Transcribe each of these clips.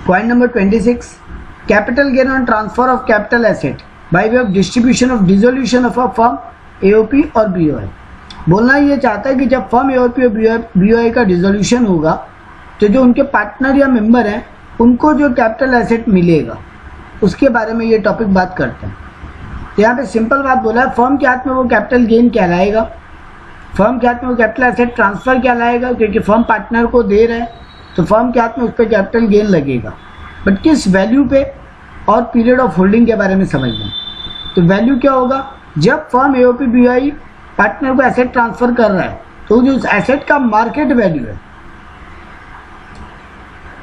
Point number 26, capital gain on transfer of capital asset by way of distribution of dissolution of a firm AOP और BOI. बोलना ये चाहता है कि जब फर्म एओपी और बीओआई का डिसोल्यूशन होगा तो जो उनके पार्टनर या मेंबर हैं उनको जो कैपिटल एसेट मिलेगा उसके बारे में ये टॉपिक बात करते हैं। तो यहाँ पे सिंपल बात बोला है, फर्म के हाथ में वो कैपिटल गेन कहलाएगा, फर्म के हाथ में वो कैपिटल एसेट ट्रांसफर कहलाएगा, क्योंकि फर्म पार्टनर को दे रहा है तो फर्म के हाथ में उस पर कैपिटल गेन लगेगा। बट किस वैल्यू पे और पीरियड ऑफ होल्डिंग के बारे में समझना। तो वैल्यू क्या होगा, जब फर्म एओपी बीओआई पार्टनर को एसेट ट्रांसफर कर रहा है तो जो उस एसेट का मार्केट वैल्यू है,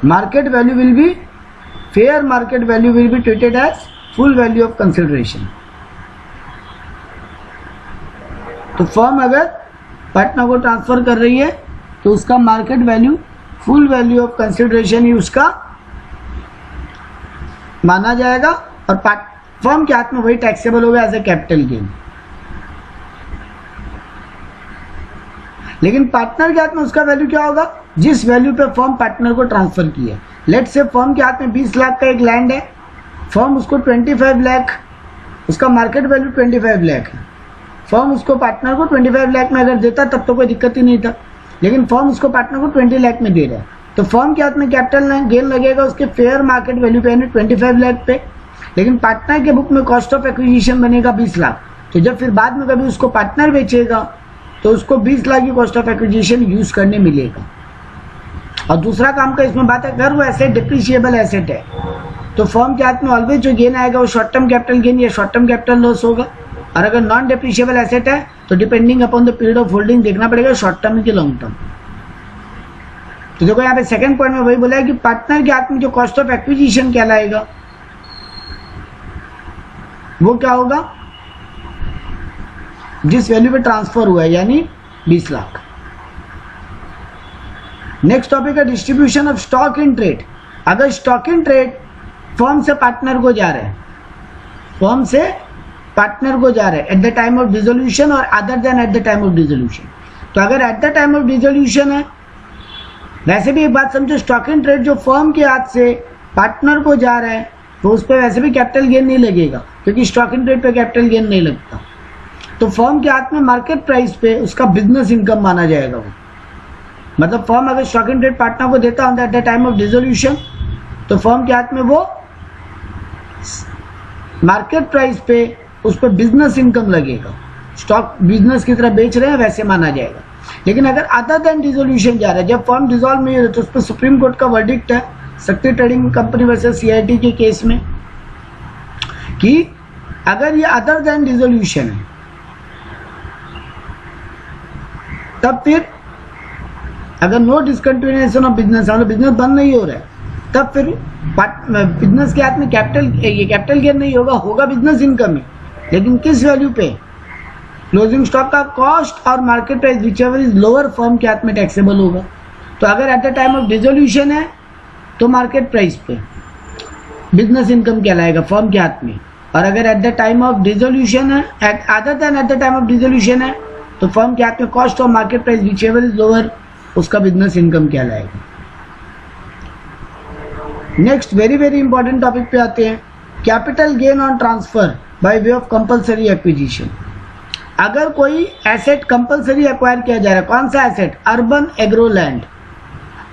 market value will be fair market value will be treated as full value of consideration. तो फर्म अगर पार्टनर को ट्रांसफर कर रही है तो उसका market value full value of consideration ही उसका माना जाएगा और फर्म के हाथ में वही टैक्सेबल होगा एज ए कैपिटल गेन। लेकिन पार्टनर के हाथ में उसका वैल्यू क्या होगा, जिस वैल्यू पे फर्म पार्टनर को ट्रांसफर की है। लेट से फर्म के हाथ में 20 लाख का एक लैंड है, फर्म उसको 25 लाख, उसका मार्केट वैल्यू 25 लाख है। फर्म उसको पार्टनर को 25 लाख में अगर देता तब तो कोई दिक्कत ही नहीं था, लेकिन फर्म उसको पार्टनर को 20 लाख में दे रहा है तो फर्म के हाथ में कैपिटल गेन लगेगा उसके फेयर मार्केट वैल्यू पे यानी 25 लाख पे। लेकिन पार्टनर के बुक में कॉस्ट ऑफ एक्विजिशन बनेगा 20 लाख। तो जब फिर बाद में कभी उसको पार्टनर बेचेगा तो उसको 20 लाख की कॉस्ट ऑफ एक्विजिशन यूज करने मिलेगा। और दूसरा काम का इसमें बात है, अगर वो एसेट डिप्रिशिएबल एसेट है तो फर्म के हाथ में ऑलवेज जो गेन आएगा वो शॉर्ट टर्म कैपिटल गेन या शॉर्ट टर्म कैपिटल लॉस होगा। और अगर नॉन डिप्रिशिएबल एसेट है तो depending upon the period of holding देखना पड़ेगा शॉर्ट टर्म की लॉन्ग टर्म। तो देखो यहाँ पे सेकंड पॉइंट में वही बोला है कि पार्टनर के हाथ में जो कॉस्ट ऑफ एक्विजिशन कहलाएगा वो क्या होगा, जिस वैल्यू पे ट्रांसफर हुआ है यानी 20 लाख। नेक्स्ट टॉपिक है distribution of stock in trade. अगर स्टॉक इन ट्रेड फर्म से पार्टनर को जा रहा है, फर्म से पार्टनर को जा रहा है at the time of dissolution और other than at the time of dissolution. तो अगर at the time of dissolution है, वैसे भी एक बात समझो, स्टॉक इन ट्रेड जो फर्म के हाथ से पार्टनर को जा रहा है तो उस पर वैसे भी कैपिटल गेन नहीं लगेगा, क्योंकि स्टॉक इन ट्रेड पे कैपिटल गेन नहीं लगता। तो फर्म के हाथ में मार्केट प्राइस पे उसका बिजनेस इनकम माना जाएगा वो। मतलब फर्म अगर स्टॉक इन ट्रेड पार्टनर को देता है at the time of dissolution तो फर्म के हाथ में वो मार्केट प्राइस पे उस पर बिजनेस इनकम लगेगा, स्टॉक बिजनेस की तरह बेच रहे हैं वैसे माना जाएगा। लेकिन अगर अदर देन डिसोल्यूशन जा रहा है, जब फर्म डिसॉल्व नहीं हो तो उस पर सुप्रीम कोर्ट का वर्डिक्ट है शक्ति ट्रेडिंग कंपनी वर्सेस सीआईटी के केस में कि अगर ये अदर देन डिसोल्यूशन है तब फिर अगर नो डिसकंटिन्यूएशन ऑफ बिजनेस, मतलब बिजनेस बंद नहीं हो रहा है, तब फिर बिजनेस के हाथ में कैपिटल गेन नहीं होगा, होगा बिजनेस इनकम है। लेकिन किस वैल्यू पे, क्लोजिंग स्टॉक का कॉस्ट और market price whichever is lower firm के हाथ में टैक्सेबल होगा। तो अगर at the time of dissolution है तो मार्केट प्राइस पे बिजनेस इनकम कहलाएगा फर्म के हाथ में, और अगर at the time of dissolution है, other than at the time of dissolution है तो फर्म के हाथ में कॉस्ट और market price whichever is lower उसका बिजनेस इनकम कहलाएगा। Next very very important topic पे आते हैं, capital gain on transfer by way of compulsory acquisition. अगर कोई एसेट कंपलसरी एक्वायर किया जा रहा है, कौन सा asset, urban agro land.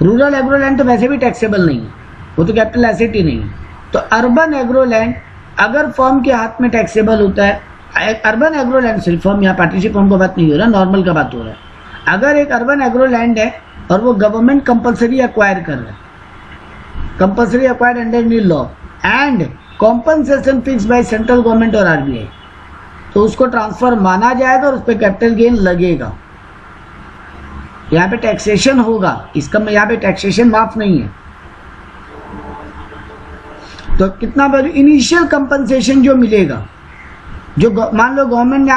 Rural agro land तो वैसे भी टैक्सेबल नहीं है, वो तो कैपिटल एसेट ही नहीं है। तो अर्बन एग्रो लैंड अगर फर्म के हाथ में टैक्सेबल होता है, अर्बन एग्रो लैंड सिर्फ फर्म, यहाँ पार्टनरशिप फर्म का बात नहीं हो रहा, नॉर्मल का बात हो रहा है। अगर एक अर्बन एग्रो लैंड है और वो गवर्नमेंट कंपलसरी एक्वायर कर रहा है, compulsory acquired under new law and compensation fix by central government और आरबीआई, तो उसको ट्रांसफर माना जाएगा और उस पर कैपिटल गेन लगेगा। यहाँ पे टैक्सेशन होगा, इसका मैं यहाँ पे टैक्सेशन माफ नहीं है। तो कितना वैल्यू इनिशियल कंपनसेशन जो मिलेगा, जो मान लो गवर्नमेंट ने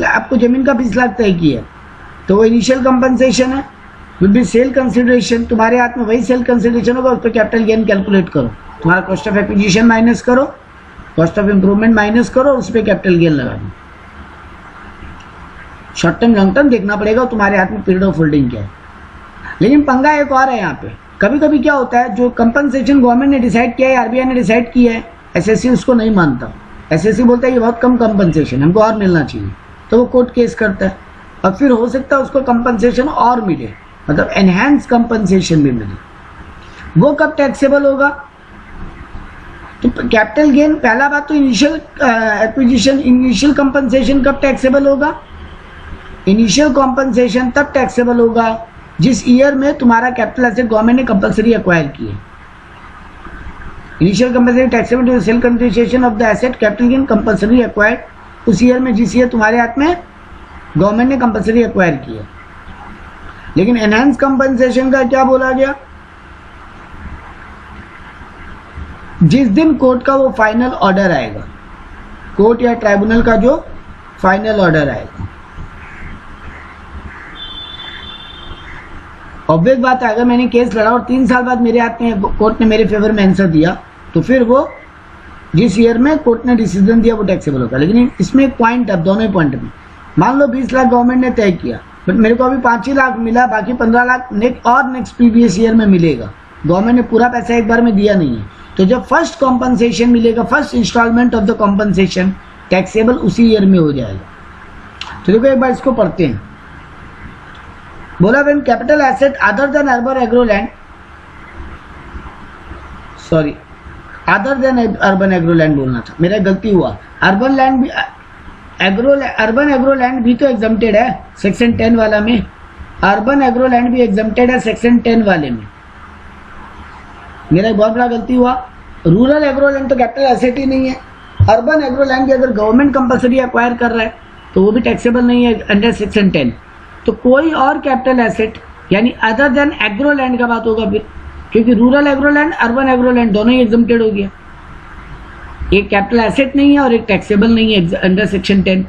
आपको जमीन का 20 लाख तय किया तो वो इनिशियल कंपनसेशन है, विल बी सेल कंसिडरेशन। तुम्हारे हाथ में वही सेल कंसिडरेशन होगा, उस पर कैपिटल गेन कैलकुलेट करो, तुम्हारा कॉस्ट ऑफ एक्विजिशन माइनस करो, कॉस्ट ऑफ इंप्रूवमेंट माइनस करो, उस पर कैपिटल गेन लगा दो। शॉर्ट टर्म लॉन्ग टर्म देखना पड़ेगा तुम्हारे हाथ में पीरियड ऑफ होल्डिंग क्या है। लेकिन पंगा एक और है यहाँ पे, कभी कभी क्या होता है, जो कंपनसेशन गवर्नमेंट ने डिसाइड किया है, आरबीआई ने डिसाइड किया है, एसएससी उसको नहीं मानता। एसएससी बोलता है ये बहुत कम कंपनसेशन, हमको और मिलना चाहिए, तो वो कोर्ट केस करता है और फिर हो सकता है उसको कंपनसेशन और मिले, मतलब एनहांस कंपनसेशन भी मिले। वो कब टैक्सेबल होगा? तो कैपिटल गेन, पहला बात तो इनिशियल एक्विजिशन, इनिशियल कंपनसेशन कब टैक्सेबल होगा? इनिशियल कंपनसेशन तब टैक्सेबल होगा जिस ईयर में तुम्हारा कैपिटल एसेट गवर्नमेंट ने कंपल्सरी एक्वायर किए। Initial compulsory taxable to sale contribution of the asset capital gain compulsory acquired, उस ईयर में जिस ईयर तुम्हारे हाथ में गवर्नमेंट ने कंपल्सरी एक्वायर किया। लेकिन एनहांस कंपनसेशन का क्या बोला गया? जिस दिन कोर्ट का वो फाइनल ऑर्डर आएगा, कोर्ट या ट्राइब्यूनल का जो फाइनल ऑर्डर आएगा। ऑब्वियस बात है, अगर मैंने केस लड़ा और 3 साल बाद मेरे हाथ में कोर्ट ने मेरे फेवर में आंसर दिया, तो फिर वो जिस ईयर में कोर्ट ने डिसीजन दिया वो टैक्सेबल होगा। लेकिन इसमें एक पॉइंट है, दोनों ही पॉइंट में, मान लो 20 लाख गवर्नमेंट ने तय किया, बट मेरे को अभी 5 ही लाख मिला, बाकी 15 लाख नेक्स्ट प्रीवियस ईयर में मिलेगा। गवर्नमेंट ने पूरा पैसा एक बार में दिया नहीं है, तो जब फर्स्ट कॉम्पनसेशन मिलेगा, first installment of the compensation taxable उसी ईयर में हो जाएगा। तो देखो एक बार इसको पढ़ते हैं। बोला when capital asset other than urban agro land, sorry other than urban agro land बोलना था, मेरा गलती हुआ। अर्बन लैंड भी अर्बन एग्रो लैंड भी तो एग्जम्प्टेड है सेक्शन 10 वाला में, अर्बन एग्रो लैंड भी एग्जम्प्टेड है सेक्शन 10 वाले में, मेरा एक बहुत बड़ा गलती हुआ। रूरल एग्रो लैंड तो कैपिटल एसेट ही नहीं है। अर्बन एग्रो लैंड भी अगर गवर्नमेंट कंपल्सरी एक्वायर कर रहा है तो वो भी टैक्सेबल नहीं है अंडर सेक्शन 10। तो कोई और कैपिटल एसेट यानी अदर देन एग्रो लैंड का बात होगा फिर, क्योंकि rural agro land urban agro land दोनों ही एग्जम्प्टेड हो गया। एक कैपिटल एसेट नहीं है और एक टैक्सेबल नहीं है अंडर सेक्शन 10।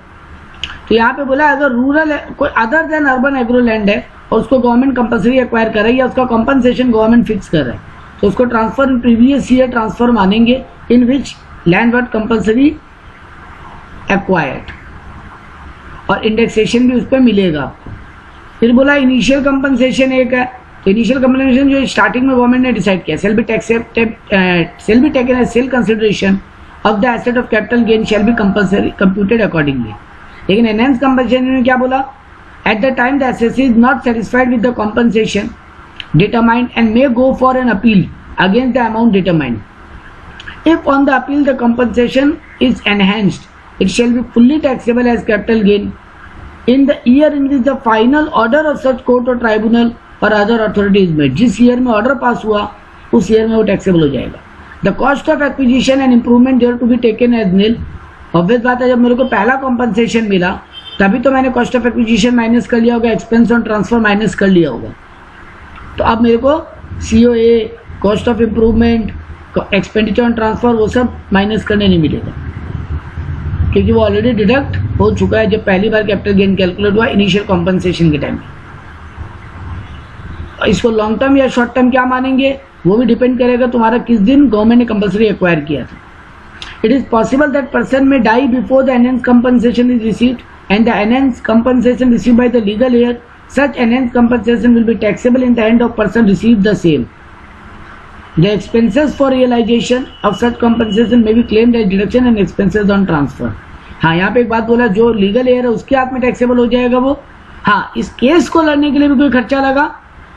तो यहाँ पे बोला अगर रूरल कोई other than urban agro land है और उसको गवर्नमेंट कंपल्सरी एक्वायर कर रही है या उसका कॉम्पनसेशन गवर्नमेंट फिक्स कर रहा है, तो उसको ट्रांसफर इन प्रीवियस ईयर ट्रांसफर मानेंगे इन विच लैंड वॉट कंपल्सरी एक्वायर्ड, और इंडेक्सेशन भी उस पर मिलेगा आपको। फिर बोला इनिशियल कंपनसेशन एक है, तो इनिशियल कंपनसेशन जो स्टार्टिंग में गवर्नमेंट ने डिसाइड किया, sale be taken as sale consideration of the asset of capital gain shall be compulsory computed accordingly. लेकिन एनहांस कंपनसेशन में क्या बोला? At the time the assessee is not satisfied with the compensation determined and may go for an appeal against the amount determined. If on the appeal the compensation is enhanced, it shall be fully taxable as capital gain in the year in which the final order of such court or tribunal or other authority is made. जिस year में order pass हुआ उस year में वो taxable हो जाएगा। The cost of acquisition and improvement there to be taken as nil. Obvious बात है, जब मेरे को पहला कॉम्पनसेशन मिला तभी तो मैंने कॉस्ट ऑफ एक्विजिशन माइनस कर लिया होगा, एक्सपेंस ऑन ट्रांसफर माइनस कर लिया होगा। तो अब मेरे को COA, cost of improvement, expenditure on transfer वो सब माइनस करने नहीं मिलेगा, क्योंकि वो ऑलरेडी डिडक्ट हो चुका है जब पहली बार कैपिटल गेन कैलकुलेट हुआ इनिशियल कॉम्पनसेशन के टाइम। इसको लॉन्ग टर्म या शॉर्ट टर्म क्या मानेंगे वो भी डिपेंड करेगा तुम्हारा किस दिन गवर्नमेंट ने कंपल्सरी एक्वायर किया था। It is possible that person may die before the enhance compensation is received and the enhance compensation received by the legal heir, such enhanced compensation will be taxable in the hand of person received the same. The expenses for realization of such compensation may be claimed as deduction and expenses on transfer. हाँ, यहाँ पे एक बात बोला, जो legal air है उसके हाथ में टैक्सेबल हो जाएगा वो। हाँ, इस केस को लड़ने के लिए भी कोई खर्चा लगा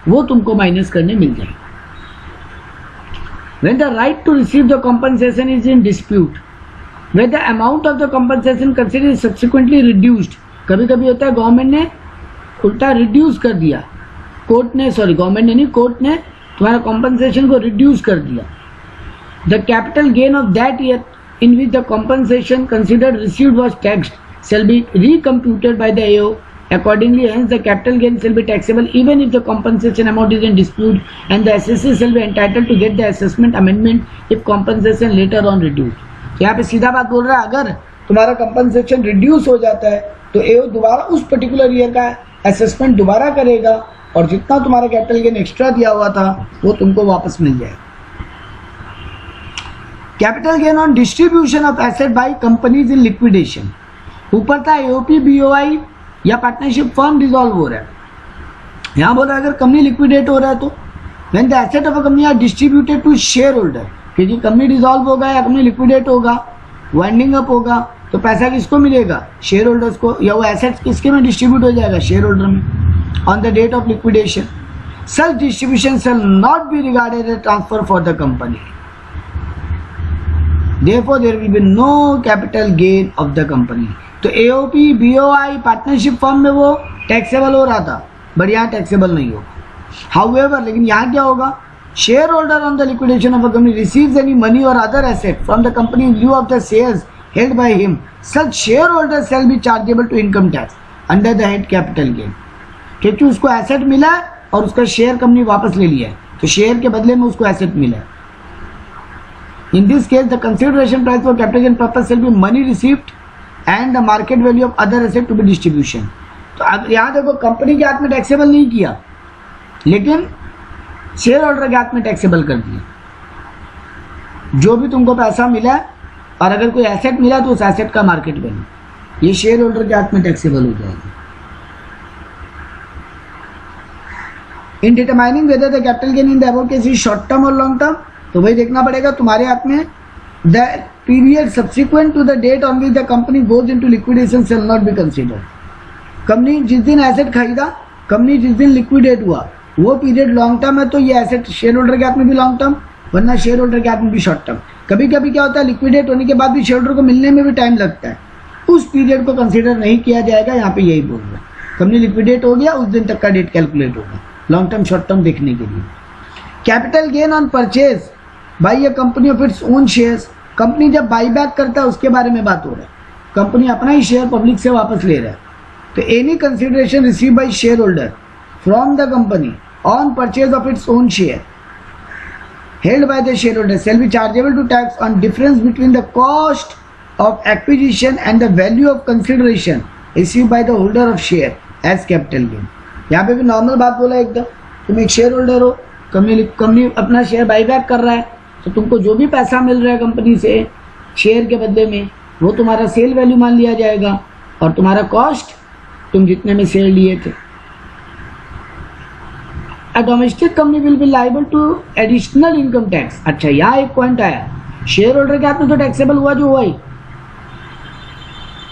वो तुमको माइनस करने मिल जाएगा। When the right to receive the compensation is in dispute, where the amount of the compensation considered is subsequently reduced, कभी कभी होता है गवर्नमेंट ने उल्टा रिड्यूस कर दिया, कोर्ट ने, सॉरी गवर्नमेंट ने नहीं, कोर्ट ने तुम्हारा कॉम्पनसेशन को रिड्यूस कर दिया। The capital gain of that year in which the compensation considered received was taxed shall be recomputed by the AO accordingly, hence the capital gain shall be taxable even if the compensation amount is in dispute and the assessor shall be entitled to get the assessment amendment if compensation later on reduced। यहाँ पे सीधा बात बोल रहा है, अगर तुम्हारा compensation reduce हो जाता है तो AO दोबारा उस पर्टिकुलर ईयर का असेसमेंट दोबारा करेगा और जितना तुम्हारा कैपिटल गेन एक्स्ट्रा दिया हुआ था वो तुमको वापस मिल जाएगा। Capital gain on distribution of asset by companies in liquidation, ऊपर था AOP, BOI या पार्टनरशिप फर्म डिसॉल्व हो रहा है। यहाँ बोला अगर कंपनी लिक्विडेट हो रहा है तो when the asset of a company are distributed to share holder, क्योंकि कंपनी डिसॉल्व होगा या कंपनी लिक्विडेट होगा, वाइंडिंग अप होगा, तो पैसा किसको मिलेगा? शेयर होल्डर्स को, या वो एसेट्स किसके में डिस्ट्रीब्यूट हो जाएगा? शेयर होल्डर में on the date of liquidation. Such distribution shall not be regarded as transfer for the company. Therefore, there will be no capital gain of the company. तो AOP, BOI, partnership firm में वो taxable हो रहा था, but यहाँ taxable नहीं होगा. However, लेकिन यहाँ क्या होगा? Share holder on the liquidation of a company receives any money और other asset from the company in lieu of the shares held by him. Such shareholder shall be chargeable to income tax under the head capital gain. क्योंकि उसको asset मिला है और उसका share company वापस ले लिया है, तो शेयर के बदले में उसको एसेट मिला है. In this case, the consideration price for capital gain purpose shall be money received and the market value of other asset to be distribution. तो अब यहाँ देखो, कंपनी के हाथ में टैक्सेबल नहीं किया, लेकिन शेयर होल्डर के हाथ में टैक्सेबल कर दिया. जो भी तुमको पैसा मिला और अगर कोई एसेट मिला तो उस एसेट का मार्केट वैल्यू, ये शेयर होल्डर के हाथ में टैक्सेबल हो जाएगा. In determining whether the capital gain in the above case is short term और लॉन्ग टर्म, तो वही देखना पड़ेगा तुम्हारे हाथ में. The period subsequent to the date on which the company goes into liquidation shall not be considered. Company जिस दिन एसेट खरीदा, कंपनी जिस दिन लिक्विडेट हुआ, वो पीरियड लॉन्ग टर्म है, तो ये एसेट शेयर होल्डर के हाथ में भी लॉन्ग टर्म, वरना शेयर होल्डर के हाथ में भी शॉर्ट टर्म. कभी कभी क्या होता है, लिक्विडेट होने के बाद भी शेयर होल्डर को मिलने में भी टाइम लगता है, उस पीरियड को कंसीडर नहीं किया जाएगा. यहाँ पे यही बोल रहा है, कंपनी लिक्विडेट हो गया उस दिन तक का डेट कैलकुलेट होगा लॉन्ग टर्म शॉर्ट टर्म देखने के लिए. Capital gain on purchase by A company of its own shares. Company जब बाई बैक करता है उसके बारे में बात हो रहा है. कंपनी अपना ही शेयर पब्लिक से वापस ले रहा है, तो any consideration receive by share holder from the company on purchase of its own share held by the shareholder shall be chargeable to tax on difference between the cost of acquisition and the value of consideration received by the holder of share as capital gain. यहाँ पे भी normal बात बोला एकदम. तुम एक share holder हो, company अपना शेयर बाईबैक कर रहा है, तो तुमको जो भी पैसा मिल रहा है कंपनी से शेयर के बदले में, वो तुम्हारा सेल वैल्यू मान लिया जाएगा और तुम्हारा कॉस्ट तुम जितने में शेयर लिए थे. A domestic company will be liable to additional income tax. अच्छा, यहाँ एक पॉइंट आया, शेयर होल्डर के हाथ में तो टैक्सेबल हुआ जो हुआ ही.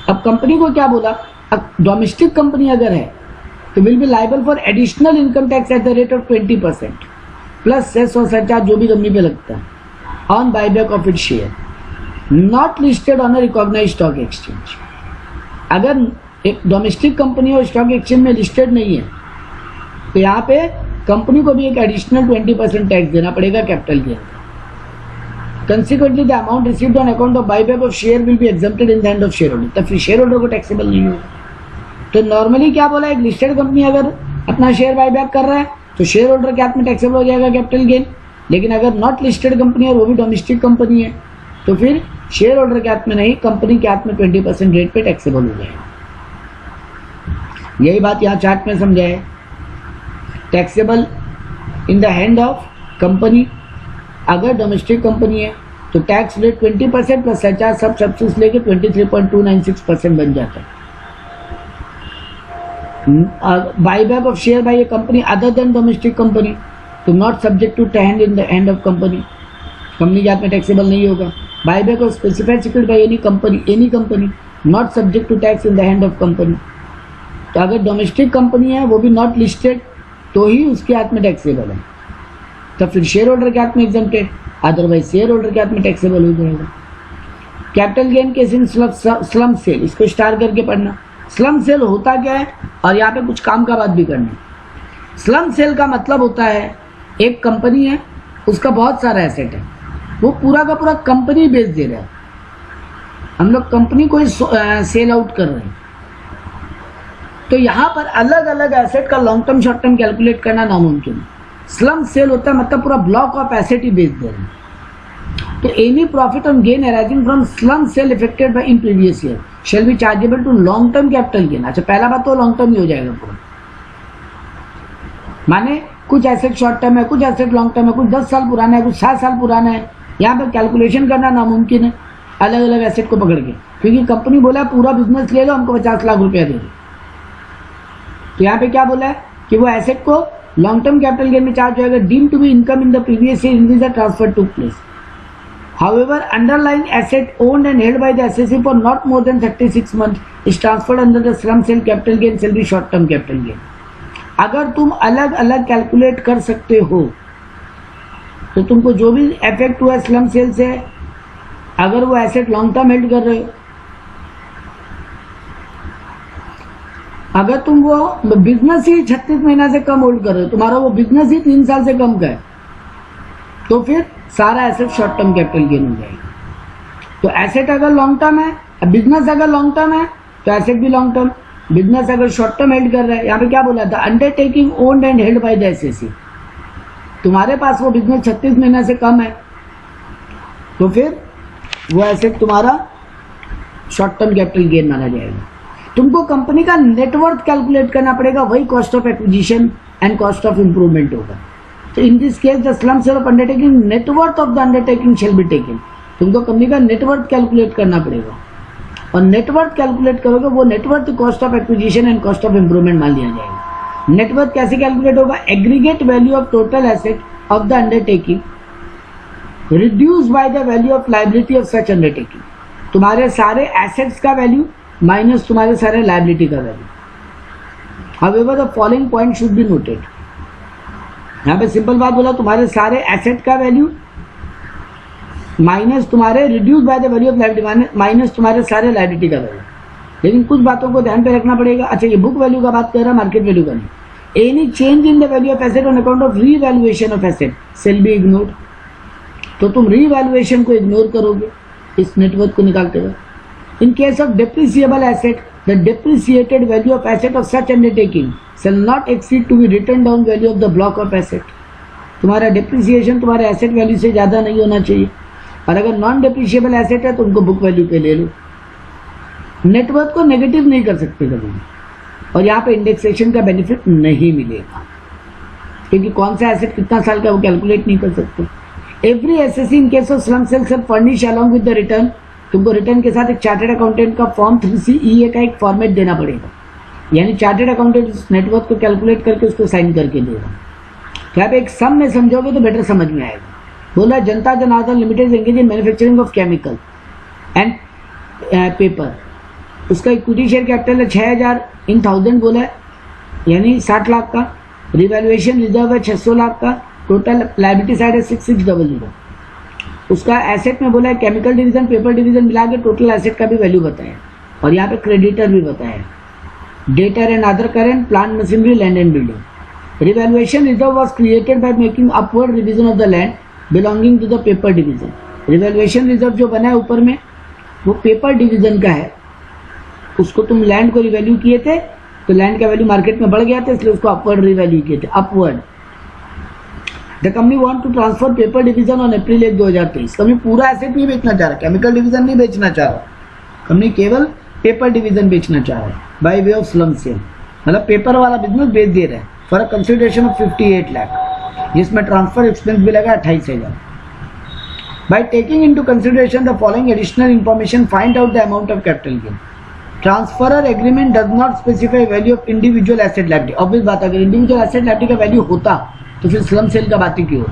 अब कंपनी को क्या बोला, अब डोमेस्टिक कंपनी अगर है तो will be liable for additional income tax at the rate of 20% plus cess और सरचार्ज जो भी कंपनी पे लगता है on buyback of it share not listed on a recognised stock exchange. अगर एक डोमेस्टिक कंपनी और स्टॉक एक्सचेंज में लिस्टेड नहीं है, तो यहाँ पे कंपनी को भी एक एडिशनल 20% टैक्स देना पड़ेगा capital gain. Consequently the amount received on account of buyback of share will be exempted in the hand of share holder. तब फिर शेयर होल्डर को टैक्सेबल नहीं होगा. तो नॉर्मली क्या बोला, एक लिस्टेड कंपनी अगर अपना शेयर बाईबैक कर रहा है तो शेयर होल्डर के हाथ में टैक्सेबल हो जाएगा कैपिटल गेन. लेकिन अगर नॉट लिस्टेड कंपनी है और वो भी डोमेस्टिक कंपनी है, तो फिर शेयर होल्डर के हाथ में नहीं, कंपनी के हाथ में 20% रेट पे टैक्सेबल हो जाएगा. यही बात यहाँ चार्ट में समझा है. Taxable in the hand of company, अगर डोमेस्टिक कंपनी है तो टैक्स रेट 20% प्लस सरचार्ज सब सब्सिडी लेके 23.296% बन जाता है. Buyback of share by a company other than domestic company तो not subject to tax in the hand of company, company के हाथ में टैक्सेबल नहीं होगा. Buyback of specified security by any company not subject to tax in the hand of company. तो अगर domestic company है वो भी नॉट लिस्टेड तो ही उसके हाथ में टैक्सेबल है, तो फिर शेयर होल्डर के हाथ में एग्जम्प्टेड, अदरवाइज शेयर होल्डर के हाथ में टैक्सेबल हो जाएगा. Capital gain case in slump sale, इसको स्टार करके पढ़ना. स्लम सेल होता क्या है, और यहाँ पे कुछ काम का बात भी करनी. स्लम सेल का मतलब होता है एक कंपनी है, उसका बहुत सारा एसेट है, वो पूरा का पूरा कंपनी बेच दे रहा है, हम लोग कंपनी को सेल आउट कर रहे हैं. तो यहाँ पर अलग अलग एसेट का long term short term calculate करना नामुमकिन है. स्लम सेल होता है मतलब पूरा ब्लॉक ऑफ एसेट ही बेच दे रहे हैं. तो any profit on gain arising from slum sale effected by in previous year shall be chargeable to long term capital gain. अच्छा, पहला बात तो लॉन्ग टर्म ही हो जाएगा पूरा, माने कुछ एसेट शॉर्ट टर्म है, कुछ एसेट लॉन्ग टर्म है, कुछ 10 साल पुराना है, कुछ 7 साल पुराना है. यहाँ पर कैलकुलेशन करना नामुमकिन है अलग अलग एसेट को पकड़ के, क्योंकि कंपनी बोला पूरा बिजनेस ले लो, हमको 50 लाख रुपया दे दो. तो यहाँ पे क्या बोला है कि वो एसेट को लॉन्ग टर्म कैपिटल गेन में चार्ज होगा deem to be income in the previous year in which the transfer took place. However, underlying asset owned and held by the assessee for not more than 36 months is transferred under the slump sale capital gain shall be short term capital gain. अगर तुम अलग अलग calculate कर सकते हो तो तुमको जो भी इफेक्ट हुआ स्लम सेल से, अगर वो एसेट लॉन्ग टर्म हेल्ड कर रहे हो, अगर तुम वो बिजनेस ही 36 महीना से कम होल्ड कर रहे हो, तुम्हारा वो बिजनेस ही 3 साल से कम का है, तो फिर सारा asset short term capital gain हो जाएगा. तो एसेट अगर लॉन्ग टर्म है, बिजनेस अगर लॉन्ग टर्म है तो एसेट भी लॉन्ग टर्म. बिजनेस अगर शॉर्ट टर्म हेल्ड कर रहा है, यहाँ पे क्या बोला था, undertaking owned and held by the assessee. तुम्हारे पास वो बिजनेस 36 महीना से कम है तो फिर वो एसेट तुम्हारा शॉर्ट टर्म कैपिटल गेन माना जाएगा. तुमको कंपनी का नेटवर्थ कैलकुलेट करना पड़ेगा, वही cost of acquisition and cost of improvement होगा. तो in this case the slump sale of undertaking net worth of the undertaking shall be taken. तुमको कंपनी का नेटवर्थ कैलकुलेट करना पड़ेगा, और नेटवर्थ कैलकुलेट करोगे वो net worth cost of acquisition and cost of improvement मान लिया जाएगा. नेटवर्थ कैसे कैलकुलेट होगा, aggregate value of total asset of the undertaking reduce by the value of liability of such undertaking. तुम्हारे सारे एसेट्स का वैल्यू माइनस तुम्हारे सारे लायबिलिटी का value. However the following point should be noted. यहाँ पे सिंपल बात बोला, तुम्हारे सारे एसेट का वैल्यू माइनस तुम्हारे reduce by the value of liability minus तुम्हारे सारे लायबिलिटी का वैल्यू. लेकिन कुछ बातों को ध्यान पे रखना पड़ेगा. अच्छा, ये बुक वैल्यू का बात कर रहा है, मार्केट वैल्यू का नहीं. Any change in the value of asset on account of revaluation of asset shall be ignored. तो तुम रीवैल्यूएशन को इग्नोर करोगे इस नेटवर्थ को निकालते हुए. इन case of depreciable asset the depreciated value of asset of such undertaking shall not exceed to be written down value of the block of asset. तुम्हारा depreciation तुम्हारे एसेट वैल्यू से ज़्यादा नहीं होना चाहिए, और अगर नॉन डेप्रिशिएबल एसेट है तो उनको बुक वैल्यू पे ले लो. नेटवर्थ को नेगेटिव नहीं कर सकते कभी, और यहाँ पे इंडेक्सेशन का बेनिफिट नहीं मिलेगा, क्योंकि कौन सा एसेट कितना साल का वो कैलकुलेट नहीं कर सकते. Every assessee in case of slump sale shell furnish along with the return. तुमको रिटर्न के साथ एक चार्टर्ड अकाउंटेंट का फॉर्म 3CEA का एक फॉर्मेट देना पड़ेगा, यानी चार्टर्ड अकाउंटेंट उस नेटवर्थ को कैलकुलेट करके उसको साइन करके देगा. तो आप एक सम में समझोगे तो बेटर समझ में आएगा. बोला जनता Janardan limited engage in manufacturing of chemical and paper. उसका इक्विटी शेयर कैपिटल है 6000 इन 1000 बोला है, यानी 60 लाख का. रिवैल्यूएशन रिजर्व है 600 लाख का. टोटल लायबिलिटी साइड है 6600. उसका एसेट में बोला है केमिकल डिवीजन पेपर डिवीजन मिला के टोटल एसेट का भी वैल्यू बताया, और यहाँ पे क्रेडिटर भी बताया, debtor and other current plant machinery land and building. Revaluation reserve was created by making upward revision of the land belonging to the paper division. Revaluation reserve जो बना है ऊपर में वो पेपर डिवीजन का है. उसको तुम लैंड को रिवैल्यू किए थे तो लैंड का वैल्यू मार्केट में बढ़ गया था, इसलिए उसको अपवर्ड रिवैल्यू किए थे, upward. The company want to transfer paper division on April 1, 2023. Company पूरा एसेट नहीं बेचना चाह रहा, केमिकल डिवीजन नहीं बेचना चाह रहा, कंपनी केवल पेपर डिवीजन बेचना चाह रहा है by way of slump sale. मतलब पेपर वाला बिजनेस बेच दे रहे हैं for a consideration of 58 lakh, जिसमें ट्रांसफर एक्सपेंस भी लगा 28,000. By taking into consideration the following additional information find out the amount of capital gain. Transferor agreement does not specify value of individual asset liability. Obvious बात है, अगर individual asset liability का value होता तो फिर slump sale का बात ही क्यों.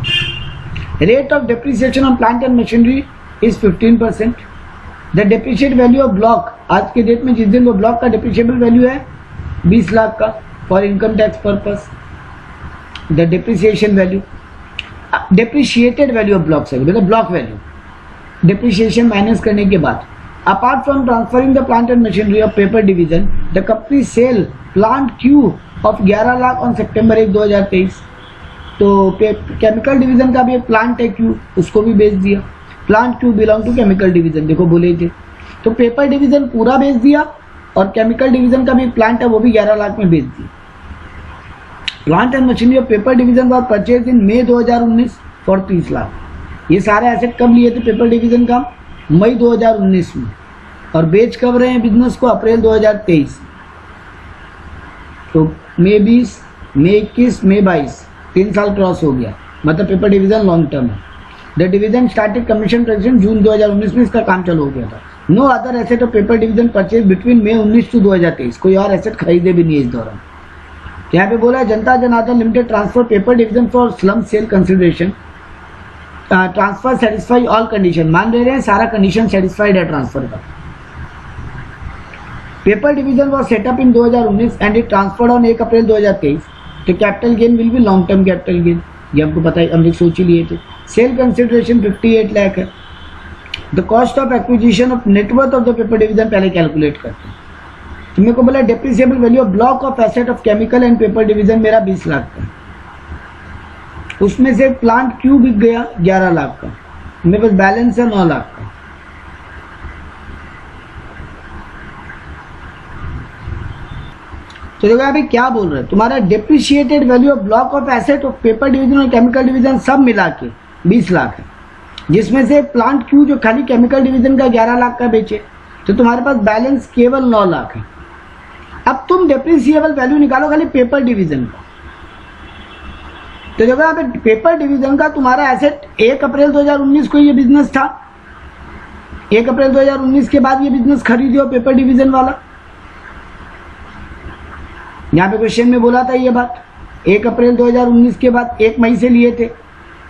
Rate of depreciation on plant and machinery is 15%. The depreciate value of block, आज के डेट में जिस दिन वो ब्लॉक का डेप्रिशिएबल वैल्यू है 20 लाख का for income tax purpose. The depreciation value depreciated value of block से मतलब ब्लॉक वैल्यू डेप्रिसिएशन माइनस करने के बाद. Apart from transferring the plant and machinery of paper division the company sale plant Q of 11 lakh on September 1, 2023. तो chemical division का भी एक plant है क्यू, उसको भी बेच दिया. Plant Q belong to chemical division, देखो बोले थे. तो पेपर डिवीजन पूरा बेच दिया और केमिकल डिवीजन का भी प्लांट है वो भी 11 लाख में बेच दिया. Plant and machinery of paper division was purchase in May 2019 for 30 lakh. ये सारे एसेट कब लिए थे पेपर डिवीजन का? मई 2019 में, और बेच कब रहे हैं बिजनेस को? अप्रैल 2023. तो मई 20, मई 21, मई 22, 3 साल क्रॉस हो गया, मतलब पेपर डिवीजन लॉन्ग टर्म है. The division started commission production June 2019 में इसका काम चालू हो गया था. No other asset of paper division purchase between May 19 to 2023. कोई और एसेट खरीदे भी नहीं इस दौरान. तो यहाँ पे बोला है जनता Janardan limited transfer paper division for slump sale consideration, transfer satisfy all condition, मान ले रहे हैं सारा कंडीशन सेटिस्फाइड है ट्रांसफर का। Paper division was setup in 2019 and it transferred on 1 अप्रैल 2023। तो capital gain will be long term capital gain, ये हमको पता है, हमने सोच ही लिए थे। सेल कंसिडरेशन 58 लाख है। The cost of acquisition of net worth of the paper division पहले कैलकुलेट करते हैं। तो मेरे को बोला depreciable value of block of asset of chemical and paper division मेरा 20 लाख का, उसमें से प्लांट क्यों बिक गया 11 लाख का, मेरे पास बैलेंस है 9 लाख का। तो देखो अभी क्या बोल रहे हैं, तुम्हारा depreciated value of block of asset of paper division और केमिकल डिवीजन सब मिला के 20 लाख है, जिसमें से प्लांट क्यू जो खाली केमिकल डिवीजन का 11 लाख का बेचे, तो तुम्हारे पास बैलेंस केवल 9 लाख है। अब तुम डेप्रिसिएबल वैल्यू निकालो खाली पेपर डिवीजन का। तो देखो यहाँ पे पेपर डिवीजन का तुम्हारा एसेट 1 अप्रैल 2019 को ये बिजनेस था, 1 अप्रैल 2019 के बाद ये बिजनेस खरीदे हो पेपर डिवीजन वाला। यहाँ पे क्वेश्चन में बोला था ये बात, 1 अप्रैल 2019 के बाद 1 मई से लिए थे,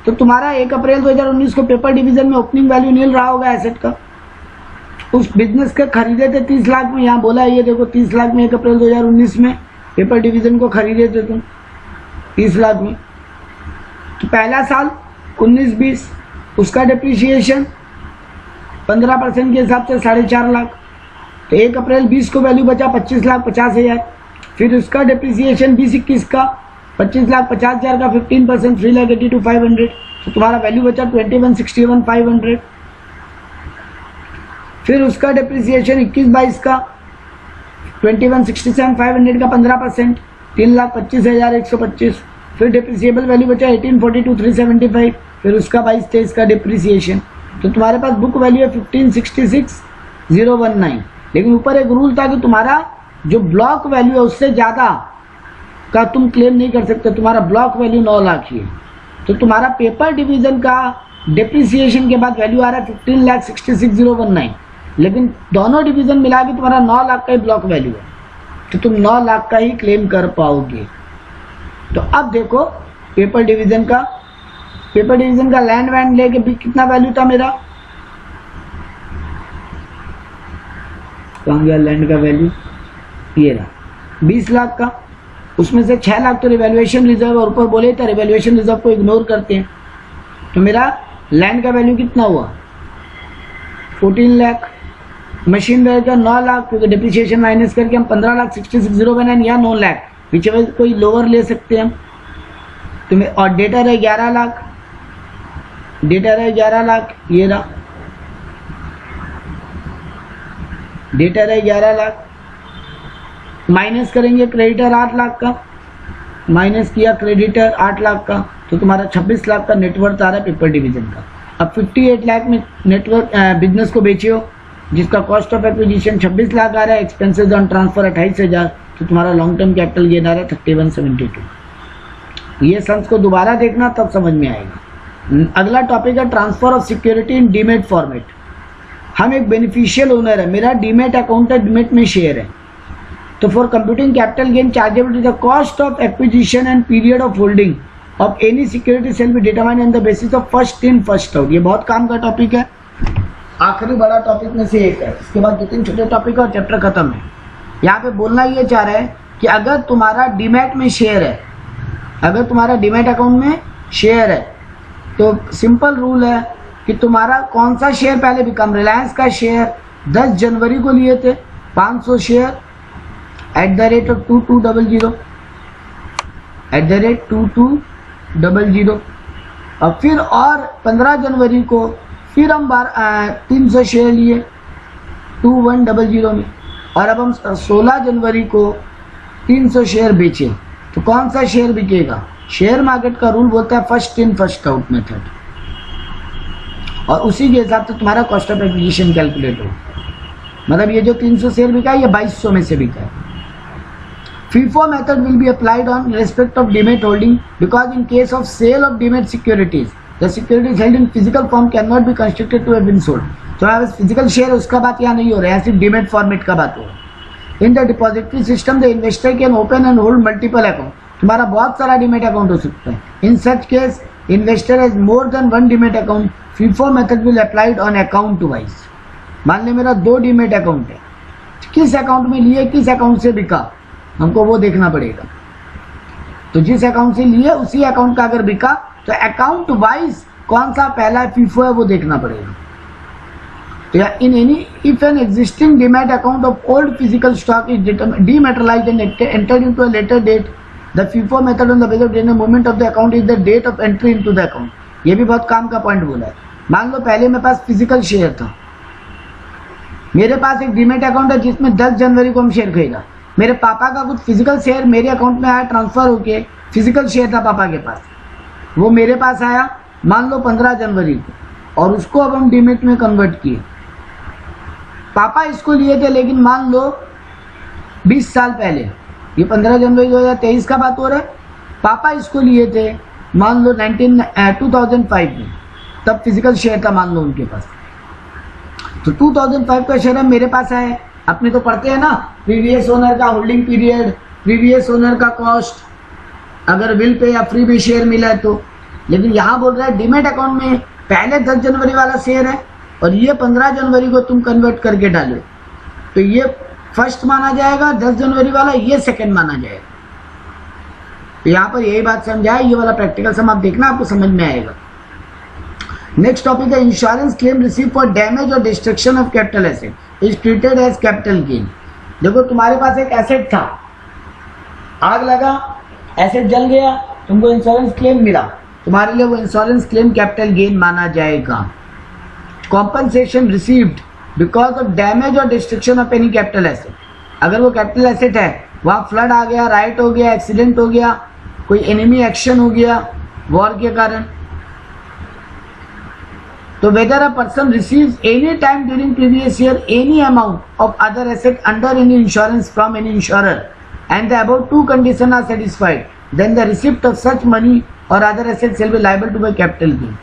तो तुम्हारा 1 अप्रैल 2019 को पेपर डिवीजन में ओपनिंग वैल्यू मिल रहा होगा एसेट का, उस बिजनेस के खरीदे थे 30 लाख में। यहाँ बोला है ये देखो 30 लाख में 1 अप्रैल 2019 में पेपर डिवीजन को खरीदे थे तुम 30 लाख में। तो पहला साल 19-20 उसका डिप्रिसिएशन 15% के हिसाब से 4.5 लाख, तो 1 अप्रैल 20 को वैल्यू बचा 25,50,000। फिर उसका डिप्रिसिएशन 20-21 का 25,50,000 का 15% 3,82,500, तो तुम्हारा वैल्यू बचा 21,61,500। फिर उसका डिप्रिसिएशन 21-22 का 21,67,500 का 15% 3,25,125। फिर डिप्रिसिएबल वैल्यू बचा 18,42,375। फिर उसका 22-23 का डिप्रिसिएशन, तो तुम्हारे पास बुक वैल्यू है 15,66,019। लेकिन ऊपर एक रूल था कि तुम्हारा जो ब्लॉक वैल्यू है उससे ज़्यादा का तुम क्लेम नहीं कर सकते, तुम्हारा ब्लॉक वैल्यू 9 लाख ही है। तो तुम्हारा पेपर डिवीजन का डिप्रिसिएशन के बाद वैल्यू आ रहा है 15,66,019, लेकिन दोनों डिवीजन मिला के तुम्हारा 9 लाख का ही ब्लॉक वैल्यू है, तो तुम 9 लाख का ही क्लेम कर पाओगे। तो अब देखो पेपर डिवीजन का लैंड वैंड लेके भी कितना वैल्यू था मेरा, कहाँ गया लैंड का वैल्यू, ये रहा 20 लाख का, उसमें से 6 लाख तो रिवैल्यूएशन रिजर्व, और ऊपर बोले था रिवैल्यूएशन रिजर्व को इग्नोर करते हैं, तो मेरा लैंड का वैल्यू कितना हुआ 14 लाख। मशीन वैल्यू का 9 लाख, क्योंकि डिप्रिसिएशन माइनस करके हम 15,66,019 या 9 लाख पीछे कोई लोअर ले सकते हैं हम। तो और डेटा रहे 11 लाख, ये रहा डेटा रहे 11 लाख, माइनस करेंगे क्रेडिटर 8 लाख का, माइनस किया क्रेडिटर 8 लाख का, तो तुम्हारा 26 लाख का नेटवर्थ आ रहा है पेपर डिवीजन का। अब 58 लाख में नेटवर्क बिजनेस को बेचे हो, जिसका कॉस्ट ऑफ एक्विजिशन 26 लाख आ रहा है, एक्सपेंसेस ऑन ट्रांसफर 28,000, तो तुम्हारा लॉन्ग टर्म कैपिटल गेन आ रहा है 3172। ये सम्स को दोबारा देखना तब समझ में आएगा। अगला टॉपिक है transfer of security in demat format. हम एक बेनिफिशियल ओनर है, मेरा डीमेट अकाउंट है, डीमेट में शेयर है, तो for computing capital gain chargeable to the cost of acquisition and period of holding of any security shall be determined on the basis of first in first out. ये बहुत काम का topic है, आखिरी बड़ा टॉपिक में से एक है, इसके बाद 2-3 छोटे टॉपिक और चैप्टर खत्म है। यहाँ पे बोलना ये चाह रहा है कि अगर तुम्हारा डीमैट में शेयर है, अगर तुम्हारा डीमैट अकाउंट में शेयर है, तो सिंपल रूल है कि तुम्हारा कौन सा शेयर पहले बिकम, रिलायंस का शेयर 10 जनवरी को लिए थे 500 शेयर @2200 @2200, और फिर और 15 जनवरी को फिर हम 300 शेयर लिए 2100 में, और अब हम 16 जनवरी को 300 शेयर बेचे। तो कौन सा शेयर बिकेगा, शेयर मार्केट का रूल बोलता है first in first out method, और उसी के हिसाब से तुम्हारा कॉस्ट ऑफ एक्विजिशन कैलकुलेट हो। मतलब ये जो 300 शेयर बिका है ये 2200 में से बिका है। FIFO method will be applied on respect of demat holding because in case of sale of demat securities, the securities held in physical form cannot be constructed to have been sold. तो physical share उसका बात यहाँ नहीं हो रहा है, सिर्फ demat format का बात हो रहा है। In the depository system the investor can open and hold multiple account, तुम्हारा बहुत सारा डीमेट अकाउंट हो सकता है। In such case investor has more than one demat account, FIFO method will applied on account wise. मान लो मेरा 2 demat account है, किस अकाउंट में लिए किस अकाउंट से बिका हमको वो देखना पड़ेगा। तो जिस अकाउंट से लिए उसी अकाउंट का अगर बिका तो अकाउंट वाइज कौन सा पहला FIFO है वो देखना पड़ेगा। तो या in any if an existing demat account of old physical stock is dematerialized and entered into a later date, the FIFO method on the base of date movement of the account is the date of entry into the account. ये भी बहुत काम का point बोला है। मान लो पहले मेरे पास फिजिकल शेयर था, मेरे पास एक डीमैट अकाउंट है जिसमें 10 जनवरी को हम शेयर खरीदा, मेरे पापा का कुछ फिजिकल शेयर मेरे अकाउंट में आया ट्रांसफर होके, फिजिकल शेयर था पापा के पास, वो मेरे पास आया मान लो 15 जनवरी को, और उसको अब हम डीमैट में कन्वर्ट किए। पापा इसको लिए थे लेकिन मान लो 20 साल पहले, ये 15 जनवरी 2023 का बात हो रहा है, पापा इसको लिए थे मान लो 2005 में, तब फिजिकल शेयर था मान लो उनके पास। तो 2005 का शेयर मेरे पास है, अपने तो पढ़ते हैं ना प्रीवियस ओनर का होल्डिंग पीरियड, प्रीवियस ओनर का कॉस्ट, अगर बिल पे या फ्री में शेयर मिला है तो। लेकिन यहाँ बोल रहा है डीमैट अकाउंट में पहले 10 जनवरी वाला शेयर है और ये 15 जनवरी को तुम कन्वर्ट करके डालो, तो ये फर्स्ट माना जाएगा, 10 जनवरी वाला ये सेकंड माना जाएगा। तो यहाँ पर यही बात समझा है, ये वाला प्रैक्टिकल सम आप देखना आपको समझ में आएगा। नेक्स्ट टॉपिक है insurance claim receive for damage और destruction of capital asset is treated as capital gain. देखो तुम्हारे पास एक एसेट था, आग लगा, एसेट जल गया, तुमको इंश्योरेंस क्लेम मिला, तुम्हारे लिए वो इंश्योरेंस क्लेम कैपिटल गेन माना जाएगा। Compensation received because of damage और destruction of any capital asset, अगर वो कैपिटल एसेट है, वहाँ फ्लड आ गया, राइट हो गया, एक्सीडेंट हो गया, कोई एनिमी एक्शन हो गया वॉर के कारण, तो whether a person receives any time during previous year any amount of other asset under any insurance from any insurer and the above two conditions are satisfied, then the receipt of such money or other assets shall be liable to by capital gain।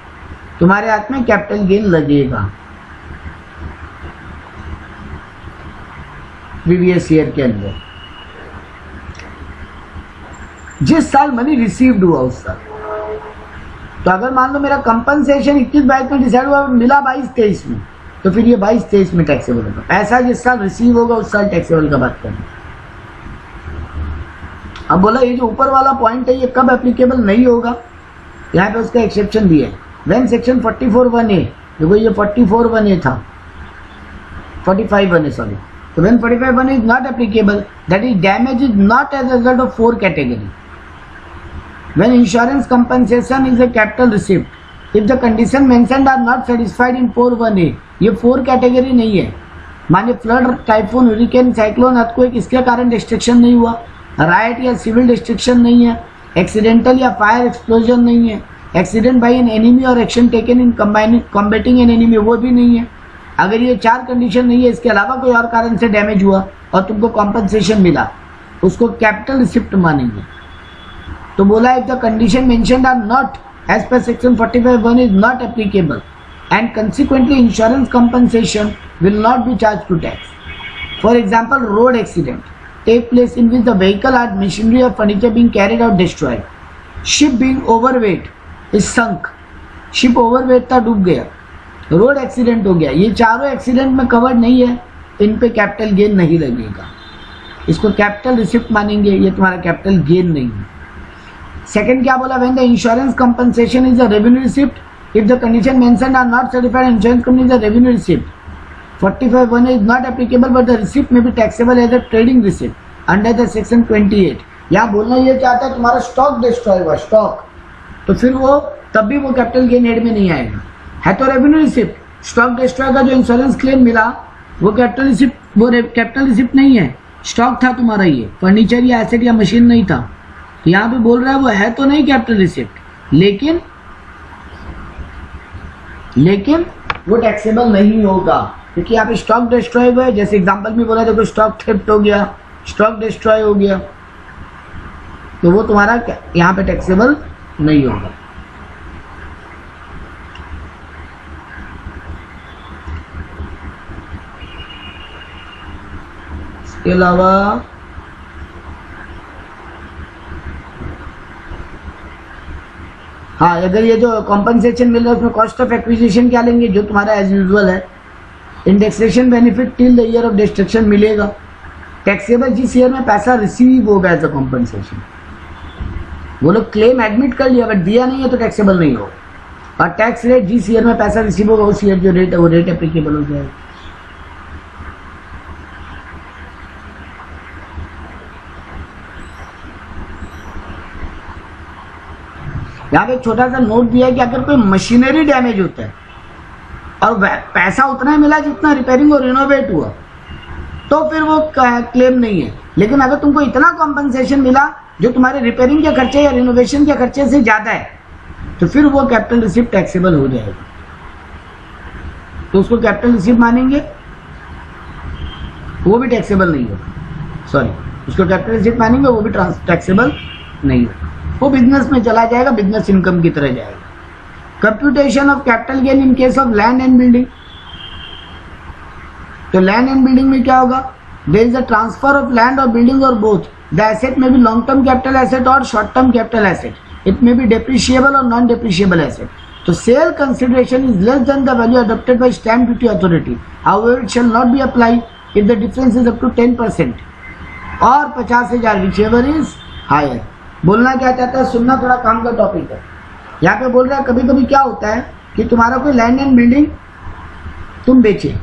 तुम्हारे हाथ में capital gain लगेगा previous year के अंदर, जिस साल money received हुआ उस साल। तो अगर मान लो मेरा कंपनसेशन 21-22 में डिसाइड हुआ, मिला 22-23 में, तो फिर ये 22-23 में टैक्सेबल होगा। पैसा जिस साल रिसीव होगा उस साल टैक्सेबल का बात करना। अब बोला ये जो ऊपर वाला पॉइंट है ये कब एप्लीकेबल नहीं होगा, यहाँ पे उसका एक्सेप्शन दिया है। व्हेन सेक्शन 44(1)(a), देखो ये 44(1)(a था, 45(1)(a सॉरी, तो when 45(1)(a) is not applicable, that is damage is not as a result of 4 category. When insurance compensation is a capital receipt, if the condition mentioned are not satisfied in 4(1)(a), ये 4 category नहीं है। मानिए flood, typhoon, hurricane, cyclone, earthquake, इसके कारण destruction नहीं हुआ, right या civil destruction नहीं है, एक्सीडेंटल या फायर एक्सप्लोजन नहीं है, एक्सीडेंट बाई एन एनिमी और action taken in combating an enemy वो भी नहीं है। अगर ये 4 कंडीशन नहीं है, इसके अलावा कोई और कारण से डैमेज हुआ और तुमको कॉम्पनसेशन मिला, उसको कैपिटल रिसिप्ट मानेंगे। तो बोला if the condition mentioned are not as per section 45(1) is not applicable and consequently insurance compensation will not be charge to tax. For example road accident take place in which the vehicle or machinery और furniture being carried out destroyed, ship being overweight is sunk, ship overweight था डूब गया, road accident हो गया, ये चारों accident में covered नहीं है, इन पे कैपिटल गेन नहीं लगेगा, इसको कैपिटल रिसिप्ट मानेंगे, ये तुम्हारा कैपिटल गेन नहीं है। सेकंड क्या बोला, when the insurance compensation is a revenue receipt if the condition mentioned are not certified, insurance company is a revenue receipt. 45(1) is not applicable but the receipt may be taxable as a trading receipt under the section 28। यहाँ बोलना ये चाहता है तुम्हारा stock destroy हुआ, stock, तो फिर वो तब भी वो कैपिटल गेन हेड में नहीं आएगा, है तो रेवेन्यू रिसिप्ट। स्टॉक डिस्ट्रॉय का जो इंश्योरेंस क्लेम मिला वो कैपिटल रिसिप्ट, वो कैपिटल रिसिप्ट नहीं है, स्टॉक था तुम्हारा, ये फर्नीचर या एसेट या मशीन नहीं था। तो यहाँ पे बोल रहा है वो है तो नहीं कैपिटल रिसिप्ट, लेकिन वो टैक्सेबल नहीं होगा, क्योंकि यहाँ पे स्टॉक डिस्ट्रॉय हुआ है, जैसे एग्जांपल में बोला देखो स्टॉक थेफ्ट हो गया, स्टॉक डिस्ट्रॉय हो गया, तो वो तुम्हारा यहाँ पे टैक्सेबल नहीं होगा। इसके अलावा हाँ, अगर ये जो कॉम्पनसेशन मिल रहा है उसमें कॉस्ट ऑफ एक्विजिशन क्या लेंगे, जो तुम्हारा एज यूजुअल है। Indexation benefit till the year of destruction मिलेगा। टैक्सेबल जिस ईयर में पैसा रिसीव होगा एज अ कॉम्पनसेशन, वो लोग क्लेम एडमिट कर लिया बट दिया नहीं है तो टैक्सेबल नहीं होगा। और टैक्स रेट जिस ईयर में पैसा रिसीव होगा उस ईयर जो रेट है वो रेट एप्लीकेबल हो जाएगा। यहाँ पे एक छोटा सा नोट दिया है कि अगर कोई मशीनरी डैमेज होता है और पैसा उतना ही मिला जितना रिपेयरिंग और रिनोवेट हुआ तो फिर वो क्लेम नहीं है। लेकिन अगर तुमको इतना कॉम्पनसेशन मिला जो तुम्हारे रिपेयरिंग के खर्चे या रिनोवेशन के खर्चे से ज्यादा है तो फिर वो कैपिटल रिसीप्ट टैक्सेबल हो जाएगा। तो उसको कैपिटल रिसीप्ट मानेंगे, वो भी टैक्सेबल नहीं होगा। सॉरी, उसको कैपिटल रिसीप्ट मानेंगे, वो भी टैक्सेबल नहीं होगा। वो बिजनेस में चला जाएगा, बिजनेस इनकम की तरह जाएगा। Computation of capital gain in case of land and building. तो लैंड एंड बिल्डिंग में क्या होगा, there is a transfer of land और बिल्डिंग और both the asset may be long term capital asset और short term capital asset, it may be depreciable और non depreciable asset. तो sale consideration is less than the value adopted by stamp duty authority, however it shall not be applied if the difference is up to 10% और 50,000 whichever is higher. बोलना क्या चाहता है, सुनना थोड़ा काम का टॉपिक है। यहाँ पे बोल रहा है कभी कभी क्या होता है कि तुम्हारा कोई लैंड एंड बिल्डिंग तुम बेचे,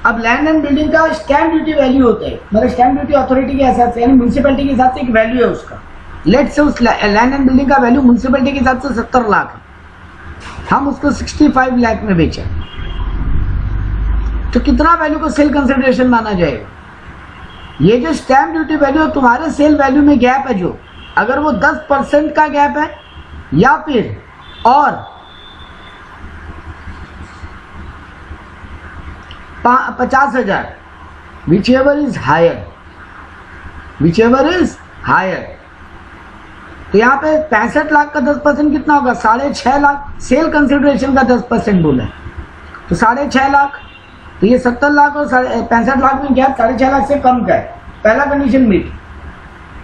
अब लैंड एंड बिल्डिंग का स्टैम्प ड्यूटी वैल्यू होता है, मतलब स्टैम्प ड्यूटी अथॉरिटी के हिसाब से यानी म्यूनसिपैलिटी के हिसाब से एक वैल्यू है उसका। लेट से उस लैंड एंड बिल्डिंग का वैल्यू म्यूनसिपैलिटी के हिसाब से 70 लाख है, हम उसको 65 लाख में बेचे, तो कितना वैल्यू को सेल कंसिडरेशन माना जाएगा। ये जो स्टैम्प ड्यूटी वैल्यू तुम्हारे सेल वैल्यू में गैप है, जो अगर वो 10% का गैप है या फिर और 50,000, whichever is higher, तो यहाँ पे 65 लाख का 10% कितना होगा, 6.5 लाख। सेल कंसिडरेशन का 10% बोला है तो 6.5 लाख, तो ये 70 लाख और 65 लाख में गैप 6.5 लाख से कम का है, पहला कंडीशन मीट।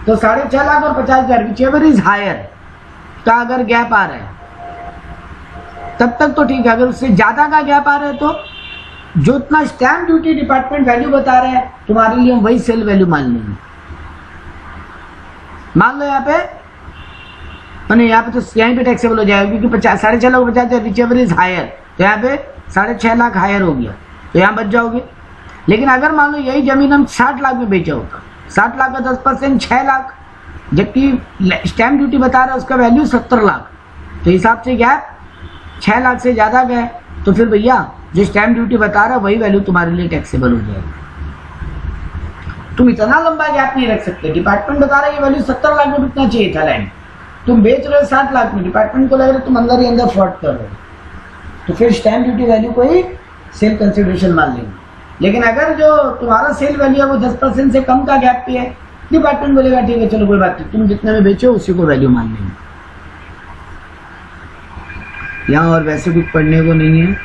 तो 6.5 लाख और 50,000 whichever is higher का अगर गैप आ रहा है तब तक तो ठीक है। अगर उससे ज्यादा का गैप आ रहा है तो जो इतना स्टैम्प ड्यूटी डिपार्टमेंट वैल्यू बता रहे हैं तुम्हारे लिए हम वही सेल वैल्यू मान लेंगे। मान लो यहाँ पे यहाँ पे तो यहीं पे टैक्सेबल हो जाएगा क्योंकि 6.5 लाख 50,000 whichever is higher, तो यहाँ पे 6.5 लाख हायर हो गया तो यहाँ बच जाओगे। लेकिन अगर मान लो यही जमीन हम 60 लाख में बेचा होता, 60 लाख का 10% 6 लाख, जबकि स्टैम्प ड्यूटी बता रहा है उसका वैल्यू 70 लाख, तो हिसाब से गैप 6 लाख से ज्यादा गए तो फिर भैया जो स्टैम्प ड्यूटी बता रहा है वही वैल्यू तुम्हारे लिए टैक्सेबल हो जाएगी। तुम इतना लंबा गैप नहीं रख सकते। डिपार्टमेंट बता रहा है ये वैल्यू 70 लाख में बिकना चाहिए था लैंड, तुम बेच रहे हो 60 लाख में, डिपार्टमेंट को लग रहा है तुम अंदर ही अंदर फ्रॉड कर रहे हो, तो फिर स्टैम्प ड्यूटी वैल्यू को ही सेल कंसिडरेशन मान लेंगे। लेकिन अगर जो तुम्हारा सेल वैल्यू है वो 10% से कम का गैप पे है, डिपार्टमेंट बोलेगा ठीक है चलो कोई बात नहीं, तुम जितने में बेचो उसी को वैल्यू मान लेंगे। यहाँ और वैसे कुछ पढ़ने को नहीं है।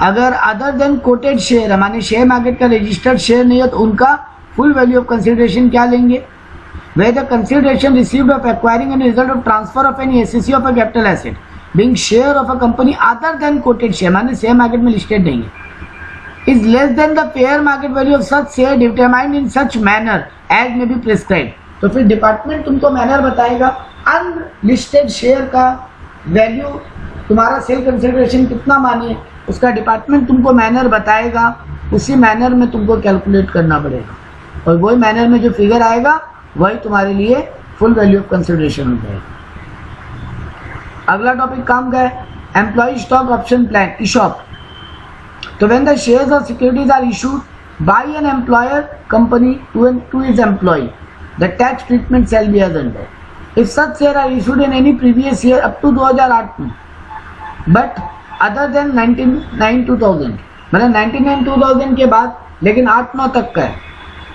अगर अदर देन कोटेड शेयर हमारे शेयर मार्केट का रजिस्टर्ड शेयर नहीं है तो उनका फुल वैल्यू ऑफ कंसिडरेशन क्या लेंगे, where the consideration received of acquiring and result of transfer of any SEC of a capital asset being share of a company other than quoted share, माने share market में listed नहीं है, is less than the fair market value of such share determined in such manner as may be prescribed। तो फिर department तुमको manner बताएगा, unlisted share का value तुम्हारा सेल कंसिडरेशन कितना मानिए उसका डिपार्टमेंट तुमको मैनर बताएगा, उसी मैनर में तुमको कैलकुलेट करना पड़ेगा और वही मैनर में जो फिगर आएगा वही तुम्हारे लिए फुल वैल्यू ऑफ कंसिडरेशन हो जाएगा। अगला टॉपिक काम का है employ stock option plan, ESOP. तो व्हेन द शेयर्स और securities are issued by an employer company to his employ, the tax treatment shall be as under. If such share are issued in any previous year up to 2008 में but other than 1999-2000, मतलब 99-2000 के बाद लेकिन 8-9 तक का है,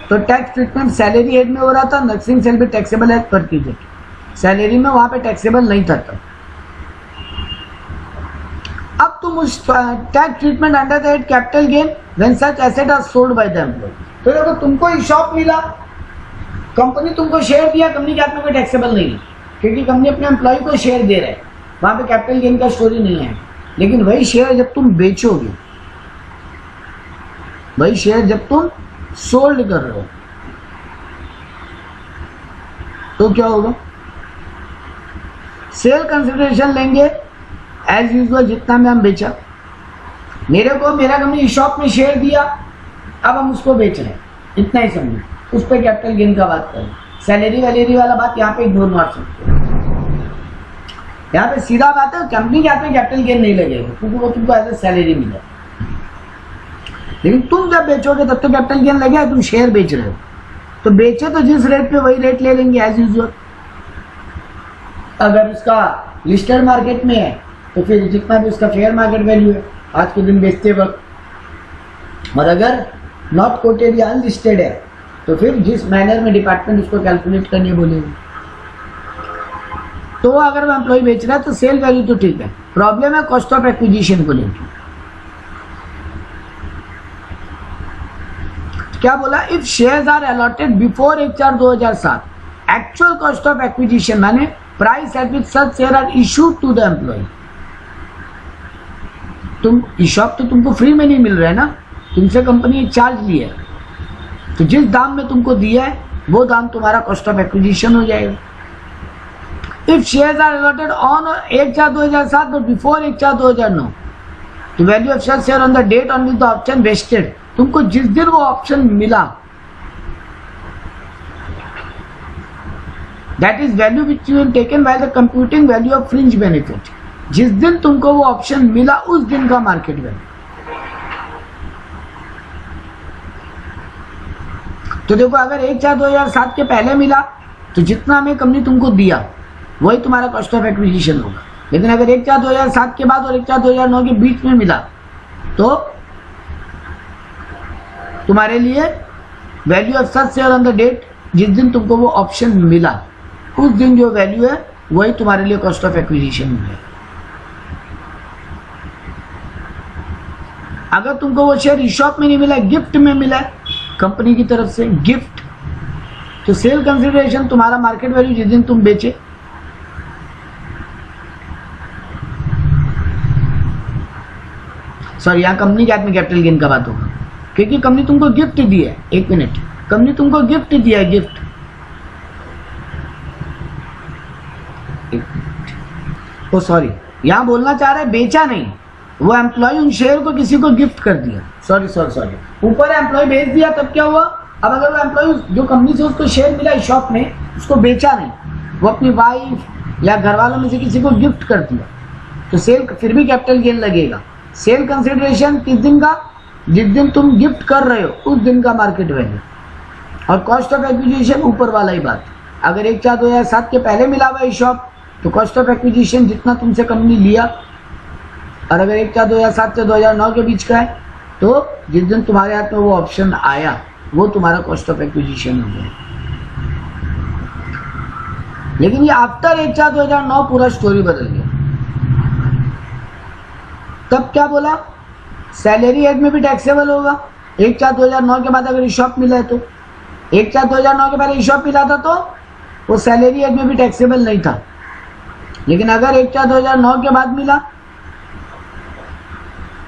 तो tax treatment salary head में हो रहा था, nothing shall be taxable as per कीजेड। सैलरी में वहां पे टैक्सेबल नहीं था तब। अब अब तुम उस tax treatment under the head capital gain when such asset are sold by the employ. तो देखो तुमको शॉप मिला, कंपनी तुमको शेयर दिया, कंपनी के हाथ में कोई टैक्सेबल नहीं है क्योंकि कंपनी अपने एम्प्लॉय को शेयर दे रहा है, वहां पे कैपिटल गेन का स्टोरी नहीं है। लेकिन वही शेयर जब तुम बेचोगे, वही शेयर जब तुम सोल्ड कर रहे हो तो क्या होगा? सेल कंसिडरेशन लेंगे एज यूजुअल जितना में हम बेचा। मेरा कंपनी शॉप में शेयर दिया, अब हम उसको बेच रहे हैं, इतना ही समझो। उस पर कैपिटल गेन का बात करें, सैलरी वैलेरी वाला बात यहाँ पे इग्नोर मार सकते हो। यहाँ पे सीधा बात है, कंपनी के हाथ में कैपिटल गेन नहीं लगेगा क्योंकि वो तुमको एज ए सैलरी मिला। लेकिन तुम जब बेचोगे तब तो कैपिटल गेन लगेगा, तुम शेयर बेच रहे हो तो बेचे तो जिस रेट पे वही रेट ले लेंगे एज यूजुअल। अगर उसका लिस्टेड मार्केट में है तो फिर जितना भी उसका फेयर मार्केट वैल्यू है आज के दिन बेचते वक्त, और अगर नॉट कोटेड या अनलिस्टेड है तो फिर जिस मैनर में डिपार्टमेंट उसको कैलकुलेट करने बोलेगी। तो अगर वो एम्प्लॉय बेच रहा है तो सेल वैल्यू तो ठीक है, प्रॉब्लम है कॉस्ट ऑफ एक्विजिशन को लेकर। क्या बोला? If shares are allotted before 1/4/2007 actual cost of acquisition माने price at which such share are issued to the employ. तुम ईशॉप तो तुमको फ्री में नहीं मिल रहा है ना, तुमसे कंपनी चार्ज लिया है, तो जिस दाम में तुमको दिया है वो दाम तुम्हारा कॉस्ट ऑफ एक्विजिशन हो जाएगा। If shares are allotted on 1/4/2007 but before 1/4/2009 the value of such share on the date on which the option vested, तुमको जिस दिन वो ऑप्शन मिला that is value which you have taken by the computing value of fringe benefit. जिस दिन तुमको वो option मिला उस दिन का मार्केट वैल्यू। तो देखो अगर 1/4/2007 के पहले मिला तो जितना हमें कंपनी तुमको दिया वही तुम्हारा कॉस्ट ऑफ एक्विजिशन होगा। लेकिन अगर 1/4/2007 के बाद और 1/4/2009 के बीच में मिला तो तुम्हारे लिए value of such share on the date, जिस दिन तुमको वो ऑप्शन मिला उस दिन जो वैल्यू है वही तुम्हारे लिए कॉस्ट ऑफ एक्विजिशन है। अगर तुमको वो शेयर ईशॉप में नहीं मिला, गिफ्ट में मिला कंपनी की तरफ से गिफ्ट, तो सेल कंसिडरेशन तुम्हारा मार्केट वैल्यू जिस दिन तुम बेचे। सॉरी, यहां कंपनी के हाथ में कैपिटल गेन का बात होगा क्योंकि कंपनी तुमको गिफ्ट दी है। एक मिनट, कंपनी तुमको गिफ्ट दिया है, गिफ्ट। ओ सॉरी, यहां बोलना चाह रहे बेचा नहीं, वो एम्प्लॉय उन शेयर को किसी को गिफ्ट कर दिया। सॉरी, ऊपर एम्प्लॉय भेज दिया तब क्या हुआ? अब अगर वो एम्प्लॉय जो कंपनी से उसको शेयर मिला इस शॉप में उसको बेचा नहीं, वो अपनी वाइफ या घर वालों में से किसी को गिफ्ट कर दिया तो सेल फिर भी कैपिटल गेन लगेगा। सेल कंसिडरेशन किस दिन का? जिस दिन तुम गिफ्ट कर रहे हो उस दिन का मार्केट वैल्यू। और कॉस्ट ऑफ एक्विजिशन ऊपर वाला ही बात। अगर 1/4/2007 के पहले मिला हुआ शॉप तो कॉस्ट ऑफ एक्विजिशन जितना तुमसे कंपनी लिया, और अगर 1/4/2007 से 2009 के बीच का है तो जिस दिन तुम्हारे हाथ में वो ऑप्शन आया वो तुम्हारा कॉस्ट ऑफ एक्विजिशन हो गया। लेकिन ये आफ्टर 1/4/2009 पूरा स्टोरी बदल गया। तब क्या बोला? सैलरी एड में भी टैक्सेबल होगा। 1/4/2009 के बाद अगर ईशॉप मिला है तो 1/4/2009 के पहले ईशॉप मिला था तो वो सैलरी एड में भी टैक्सेबल नहीं था। लेकिन अगर 1/4/2009 के बाद मिला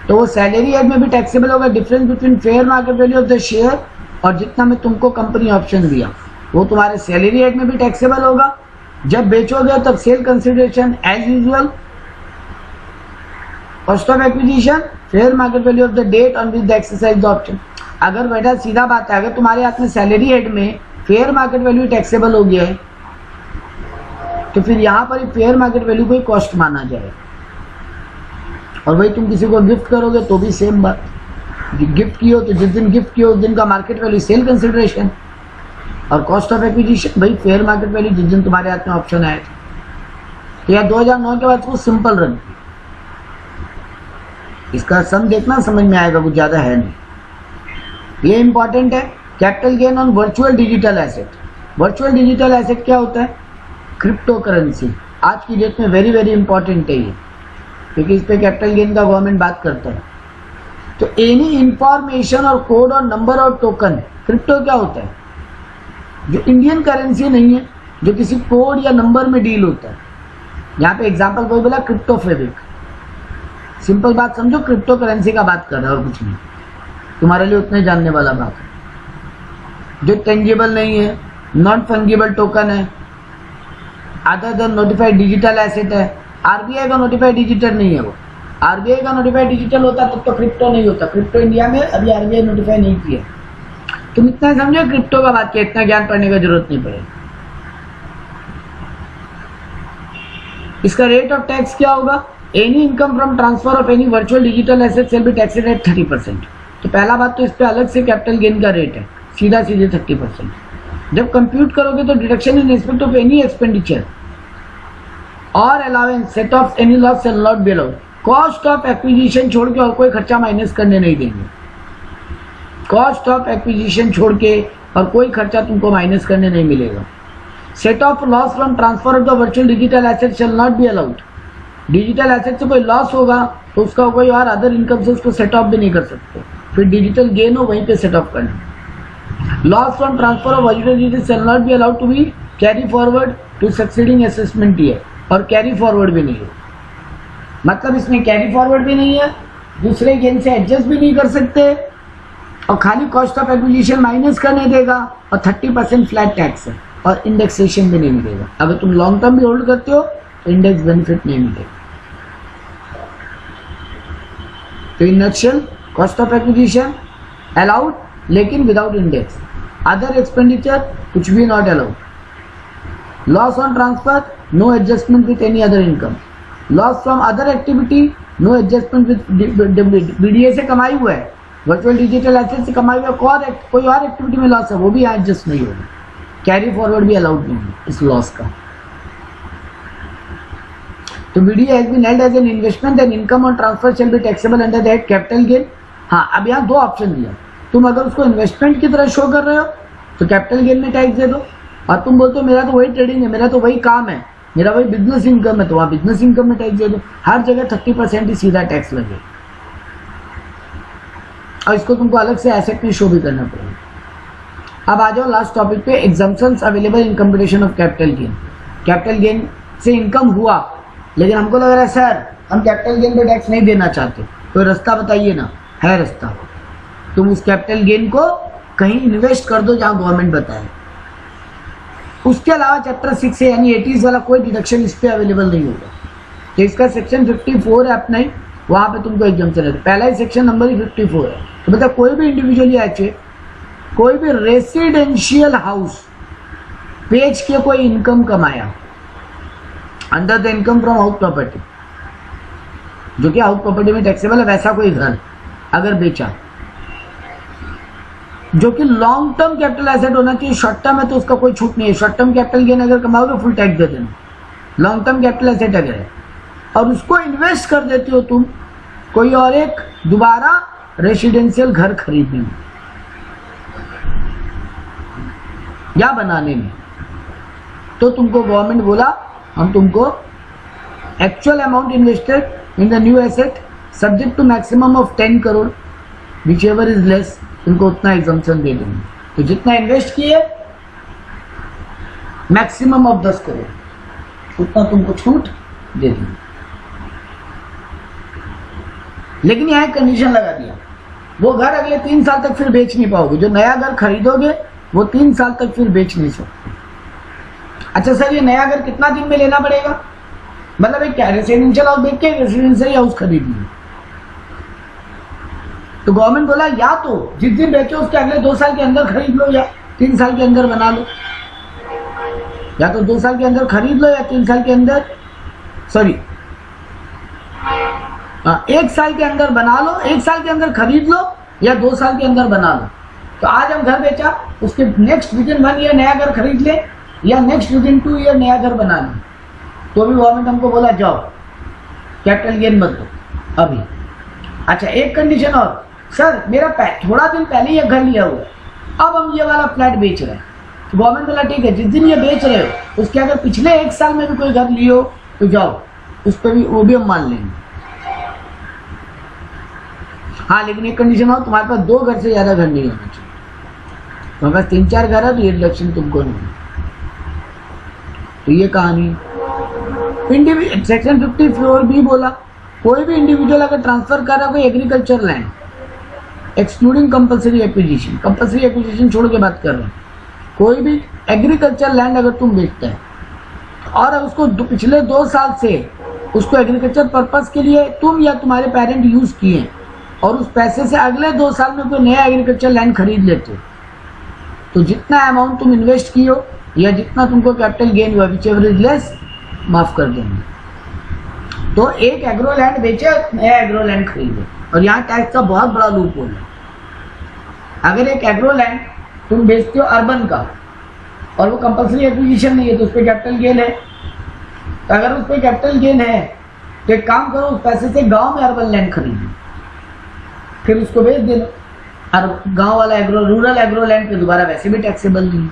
तो वो सैलरी एड में भी टैक्सेबल होगा। Difference between fair market value of the share और जितना में तुमको कंपनी ऑप्शन दिया वो तुम्हारे सैलरी एड में भी टैक्सेबल होगा। जब बेचोगे तब sale consideration as usual, cost of acquisition, fair market value of the date on which the exercise the option. अगर बेटा सीधा बात है, अगर तुम्हारे हाथ में सैलरी हेड में फेयर मार्केट वैल्यू टैक्सेबल हो गया है तो फिर यहाँ पर फेयर मार्केट वैल्यू को ही कॉस्ट माना जाएगा। और वही तुम किसी को गिफ्ट करोगे तो भी सेम बात, गिफ्ट किया तो जिस दिन गिफ्ट किया उस दिन का मार्केट वैल्यू सेल कंसिडरेशन, और कॉस्ट ऑफ एक्विजिशन भाई फेयर मार्केट वैल्यू जिस दिन तुम्हारे हाथ में ऑप्शन आया था। तो यार 2009 के बाद वो सिंपल रन, इसका सम देखना समझ में आएगा, कुछ ज्यादा है नहीं। ये इंपॉर्टेंट है। Capital gain on virtual digital asset. Virtual digital asset क्या होता है? Crypto currency. आज की डेट में वेरी वेरी इंपॉर्टेंट है ये। क्योंकि इस पे कैपिटल गेन का गवर्नमेंट बात करता है। तो एनी इंफॉर्मेशन और कोड और नंबर और टोकन, क्रिप्टो क्या होता है? जो इंडियन करेंसी नहीं है, जो किसी कोड या नंबर में डील होता है। यहाँ पे एग्जांपल कोई बोला क्रिप्टो फैब्रिक, सिंपल बात समझो, क्रिप्टो करेंसी का बात कर रहा है और कुछ नहीं, तुम्हारे लिए उतने जानने वाला बात है। जो टेंजिबल नहीं है, नॉन फंगिबल टोकन है, other then notified digital asset है। आरबीआई का नोटिफाइड डिजिटल नहीं है वो, आरबीआई का नोटिफाइड डिजिटल होता तब तो क्रिप्टो नहीं होता। क्रिप्टो इंडिया में अभी आरबीआई नोटिफाई नहीं किया। तुम इतना समझो क्रिप्टो का बात किया, इतना ज्ञान पढ़ने की जरूरत नहीं पड़ेगी। इसका रेट ऑफ टैक्स क्या होगा? Any income from transfer of any virtual digital asset will be taxed at 30%। तो पहला बात तो इस पे अलग से कैपिटल गेन का रेट है, सीधा सीधे 30%। जब कंप्यूट करोगे तो deduction in respect of any expenditure और allowance set off any loss shall not be allowed. Cost of acquisition छोड़ के और कोई खर्चा माइनस करने नहीं देंगे। कॉस्ट ऑफ एक्विजिशन छोड़ के और कोई खर्चा तुमको माइनस करने नहीं मिलेगा। Set of loss from transfer of the virtual digital asset shell not be allowed. Digital asset से कोई लॉस होगा तो उसका कोई और अदर इनकम से उसको सेट ऑफ भी नहीं कर सकते, फिर डिजिटल गेन हो वहीं पे सेट ऑफ करना। Loss from transfer of virtual digital shall not be allowed to be carry forward to succeeding assessment year, और कैरी फॉरवर्ड भी नहीं है। मतलब इसमें कैरी फॉरवर्ड भी नहीं है, दूसरे गेन से एडजस्ट भी नहीं कर सकते, और खाली कॉस्ट ऑफ एक्विजिशन माइनस करने देगा, और 30% फ्लैट टैक्स है, और इंडेक्सेशन भी नहीं मिलेगा। अगर तुम लॉन्ग टर्म भी होल्ड करते हो तो इंडेक्स बेनिफिट नहीं मिलेगा। तो in nutshell cost of acquisition allowed लेकिन विदाउट इंडेक्स। अदर एक्सपेंडिचर कुछ भी not allowed. Loss on transfer no adjustment with any other income. Loss from other activity no adjustment with BDA से कमाई हुआ है, वर्चुअल डिजिटल एसेट से कमाई हुआ कोई और एक्टिविटी में लॉस है, वो भी एडजस्ट नहीं होगा। कैरी फॉरवर्ड भी अलाउड नहीं है इस लॉस का। तो BDA has been held as an investment and income on transfer shall be taxable under that capital gain. हाँ, अब यहाँ दो ऑप्शन दिया। तुम अगर उसको इन्वेस्टमेंट की तरह शो कर रहे हो तो कैपिटल गेन में टैक्स दे दो, और तुम बोलते हो मेरा तो वही ट्रेडिंग है, मेरा तो वही काम है, मेरा वही बिजनेस इनकम है, तो वहाँ बिजनेस इनकम में टैक्स दे दो। हर जगह 30% ही सीधा टैक्स लगे, और इसको तुमको अलग से एसेट में शो भी करना पड़ेगा। अब आ जाओ लास्ट टॉपिक पे, exemptions available in computation of capital gain. Capital gain से इनकम हुआ, लेकिन हमको लग रहा है सर हम कैपिटल गेन पे टैक्स नहीं देना चाहते, कोई रास्ता बताइए ना। है रास्ता, तुम उस कैपिटल गेन को कहीं इन्वेस्ट कर दो जहां गवर्नमेंट बताए। उसके अलावा चैप्टर 6 है यानी 80s वाला कोई डिडक्शन इस पे अवेलेबल नहीं होगा। तो इसका सेक्शन 54 है अपना ही, वहां पे तुमको एग्जाम्पशन है। पहला ही सेक्शन नंबर ही 54 है। तो मतलब कोई भी इंडिविजुअली एच, कोई भी रेसिडेंशियल हाउस बेच के कोई इनकम कमाया under the income from house property, जो कि हाउस प्रॉपर्टी में टैक्सेबल है, वैसा कोई घर अगर बेचा, जो कि लॉन्ग टर्म कैपिटल एसेट होना चाहिए, शॉर्ट टर्म है तो उसका कोई छूट नहीं है। शॉर्ट टर्म कैपिटल गेन अगर कमाओगे फुल टैक्स दे देना। लॉन्ग टर्म कैपिटल एसेट अगर है और उसको इन्वेस्ट कर देते हो तुम कोई और एक दोबारा रेसिडेंशियल घर खरीदने में या बनाने में, तो तुमको गवर्नमेंट बोला हम तुमको actual amount invested in the new asset subject to maximum of 10 crore whichever is less, तुमको उतना एग्जम्पशन दे देंगे। तो जितना इन्वेस्ट किए मैक्सिमम ऑफ 10 करोड़ उतना तुमको छूट दे देंगे। लेकिन यहाँ एक कंडीशन लगा दिया, वो घर अगले 3 साल तक फिर बेच नहीं पाओगे। जो नया घर खरीदोगे वो 3 साल तक फिर बेच नहीं सकते। अच्छा सर, ये नया घर कितना दिन में लेना पड़ेगा? मतलब एक रेसिडेंशियल हाउस देख के रेसिडेंशियल हाउस खरीद लिया, तो गवर्नमेंट बोला या तो जिस दिन बेचो उसके अगले 2 साल के अंदर खरीद लो या 3 साल के अंदर बना लो, या तो 2 साल के अंदर खरीद लो या 3 साल के अंदर, सॉरी 1 साल के अंदर बना लो, 1 साल के अंदर खरीद लो या 2 साल के अंदर बना लो। तो आज हम घर बेचा, उसके नेक्स्ट विदिन 1 ईयर नया घर खरीद ले या नेक्स्ट विदिन 2 ईयर नया घर बना ले, तो भी गवर्नमेंट हमको बोला जाओ कैपिटल गेन मत दो अभी। अच्छा, एक कंडीशन और, सर मेरा थोड़ा दिन पहले ये घर लिया हुआ है, अब हम ये वाला फ्लैट बेच रहे हैं। तो गवर्नमेंट बोला ठीक है, जिस दिन ये बेच रहे हो उसके अगर पिछले 1 साल में भी कोई घर लियो तो जाओ, उस पर भी वो भी हम मान लेंगे। हाँ, लेकिन एक कंडीशन हो, तुम्हारे पास 2 घर से ज्यादा घर नहीं होना चाहिए। तुम्हारे पास 3-4 घर है तो ये डिडक्शन तुमको नहीं। तो ये कहानी सेक्शन 54 भी बोला, कोई भी इंडिविजुअल अगर ट्रांसफर कर रहा है कोई agriculture land, excluding compulsory acquisition, compulsory acquisition छोड़ के बात कर रहे हैं, कोई भी एग्रीकल्चर लैंड अगर तुम बेचते हैं और उसको पिछले 2 साल से उसको एग्रीकल्चर पर्पस के लिए तुम या तुम्हारे पेरेंट यूज किए और उस पैसे से अगले 2 साल में कोई नया एग्रीकल्चर लैंड खरीद लेते हो, तो जितना अमाउंट तुम इन्वेस्ट किए हो या जितना तुमको कैपिटल गेन हुआ, व्हिचएवर इज लेस, माफ कर देंगे। तो एक एग्रो लैंड बेचे, नया एग्रो लैंड खरीदे। और यहाँ टैक्स का बहुत बड़ा लूप होल है। अगर एक एग्रो लैंड तुम बेचते हो अर्बन का और वो कंपल्सरी एक्विजिशन नहीं है तो उस पर कैपिटल गेन है, तो अगर उस पर कैपिटल गेन है तो एक काम करो, उस पैसे से गांव में अर्बन लैंड खरीदो, फिर उसको बेच देना। और गांव वाला एग्रो, रूरल एग्रो लैंड पे दोबारा वैसे भी टैक्सेबल नहीं।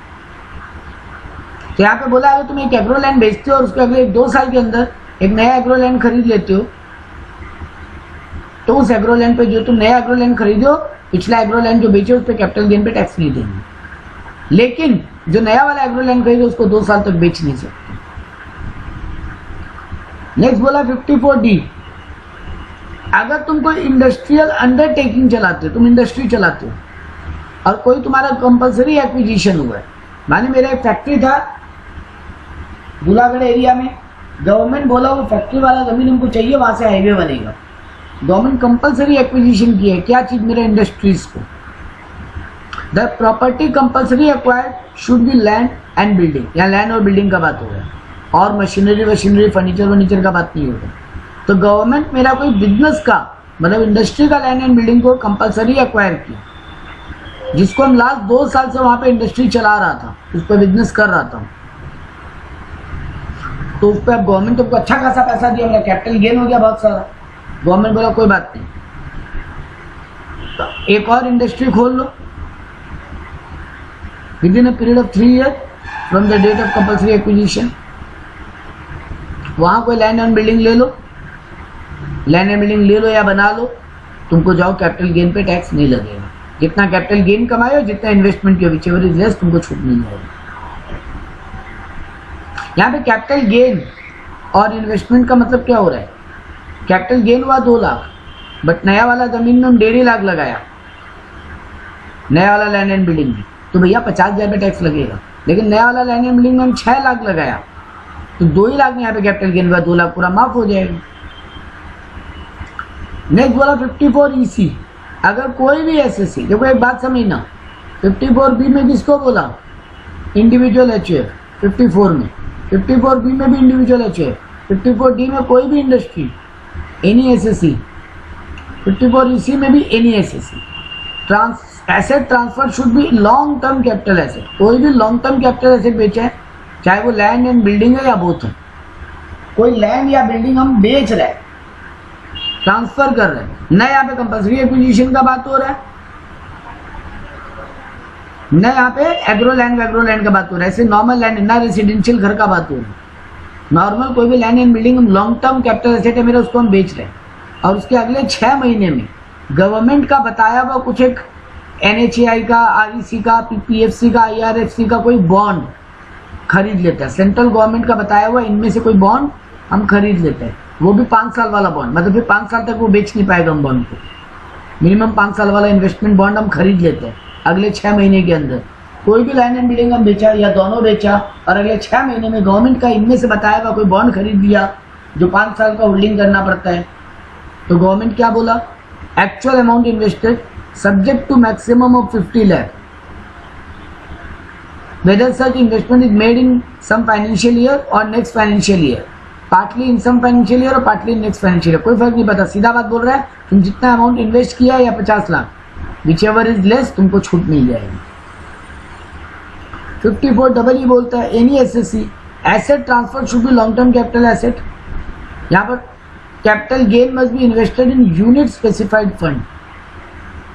तो यहाँ पे बोला अगर तुम एक एग्रो लैंड बेचते हो और उसके अगले 2 साल के अंदर एक नया एग्रो लैंड खरीद लेते हो, तो उस एग्रो लैंड पे जो तुम नया एग्रो लैंड खरीदो, पिछला एग्रो लैंड जो बेचे उस पर कैपिटल गेन पे टैक्स नहीं देंगे। लेकिन जो नया वाला एग्रो लैंड खरीदो उसको 2 साल तक बेच नहीं सकते। नेक्स्ट बोला 54D, अगर तुम कोई इंडस्ट्रियल अंडरटेकिंग चलाते हो, तुम इंडस्ट्री चलाते हो और कोई तुम्हारा कंपल्सरी एक्विजिशन हुआ है, माने मेरा एक फैक्ट्री था गुलागढ़ एरिया में, गवर्नमेंट बोला वो फैक्ट्री वाला जमीन हमको चाहिए, वहां से हाईवे बनेगा, गवर्नमेंट कंपल्सरी एक्विजिशन की है, क्या चीज, मेरे इंडस्ट्रीज को। The property compulsory acquired should be land and building, यहाँ लैंड और बिल्डिंग का बात हो रहा है, और मशीनरी फर्नीचर का बात नहीं हो रहा। तो गवर्नमेंट मेरा कोई बिजनेस का मतलब इंडस्ट्री का लैंड एंड बिल्डिंग को कंपल्सरी एक्वायर किया, जिसको हम लास्ट 2 साल से वहां पे इंडस्ट्री चला रहा था, उस पर बिजनेस कर रहा था, तो उस पर अब गवर्नमेंट तुमको अच्छा खासा पैसा दिया, मेरा कैपिटल गेन हो गया बहुत सारा। गवर्नमेंट बोला कोई बात नहीं, तो एक और इंडस्ट्री खोल लो within a period of 3 year from the date of compulsory acquisition. वहां कोई लैंड एंड बिल्डिंग ले लो, लैंड एंड बिल्डिंग ले लो या बना लो, तुमको जाओ कैपिटल गेन पे टैक्स नहीं लगेगा। जितना कैपिटल गेन कमाए हो, जितना इन्वेस्टमेंट किया, व्हिचएवर इज लेस, तुमको छूट मिल जाएगी। यहाँ पे कैपिटल गेन और इन्वेस्टमेंट का मतलब क्या हो रहा है, कैपिटल गेन हुआ 2 लाख, बट नया वाला जमीन में हम 1.5 लाख लगाया, नया वाला लैंड एंड बिल्डिंग में, तो भैया 50,000 पे टैक्स लगेगा। लेकिन नया वाला लैंड एंड बिल्डिंग में हम 6 लाख लगाया, तो 2 ही लाख में यहाँ पे कैपिटल गेन हुआ, 2 लाख पूरा माफ हो जाएगा। नेक्स्ट बोला 54EC, अगर कोई भी एसएससी, देखो एक बात समझना, 54B में किसको बोला, इंडिविजुअल एचयूएफ, 54 में, 54B में भी इंडिविजुअल एचयूएफ, 54D में कोई भी इंडस्ट्री, एनी एसएससी, 54EC में भी any SSC. Asset transfer should B long term capital asset, कोई भी लॉन्ग टर्म कैपिटल एसेट बेचे हैं, चाहे वो लैंड एंड बिल्डिंग है या बोथ है, कोई लैंड या बिल्डिंग हम बेच रहे हैं, ट्रांसफर कर रहे हैं, न यहाँ पे कंपल्सरी एक्विजिशन का बात हो रहा है, न यहाँ पे एग्रो लैंड का बात हो रहा है, ऐसे नॉर्मल लैंड ना रेसिडेंशियल घर का बात हो रहा है। नॉर्मल कोई भी लैंड एंड बिल्डिंग हम लॉन्ग टर्म कैपिटल एसेट है मेरा, उसको हम बेच रहे हैं, और उसके अगले 6 महीने में गवर्नमेंट का बताया हुआ कुछ एक NHAI का, REC का, PPFC का, IRFC का कोई बॉन्ड खरीद लेता है, सेंट्रल गवर्नमेंट का बताया हुआ इनमें से कोई बॉन्ड हम खरीद लेते हैं, वो भी 5 साल वाला बॉन्ड, मतलब फिर 5 साल तक वो बेच नहीं पाएगा हम बॉन्ड को, मिनिमम 5 साल वाला इन्वेस्टमेंट बॉन्ड हम खरीद लेते हैं अगले 6 महीने के अंदर। कोई भी लैंड एंड बिल्डिंग हम बेचा या दोनों बेचा और अगले 6 महीने में गवर्नमेंट का इनमें से बताया हुआ कोई बॉन्ड खरीद लिया जो 5 साल का होल्डिंग करना पड़ता है, तो गवर्नमेंट क्या बोला, actual amount invested subject to maximum of 50 lakh, whether such investment is made in some financial year or next financial year, partly in some financial year और partly in next financial year, कोई फर्क नहीं पड़ता, सीधा बात बोल रहा है, तुम जितना अमाउंट इन्वेस्ट किया या 50 लाख, whichever is less, तुमको छूट मिल जाएगी। 54E बोलता है any SSC asset transfer should B long term capital asset, यहाँ पर capital gain must be invested in unit specified fund.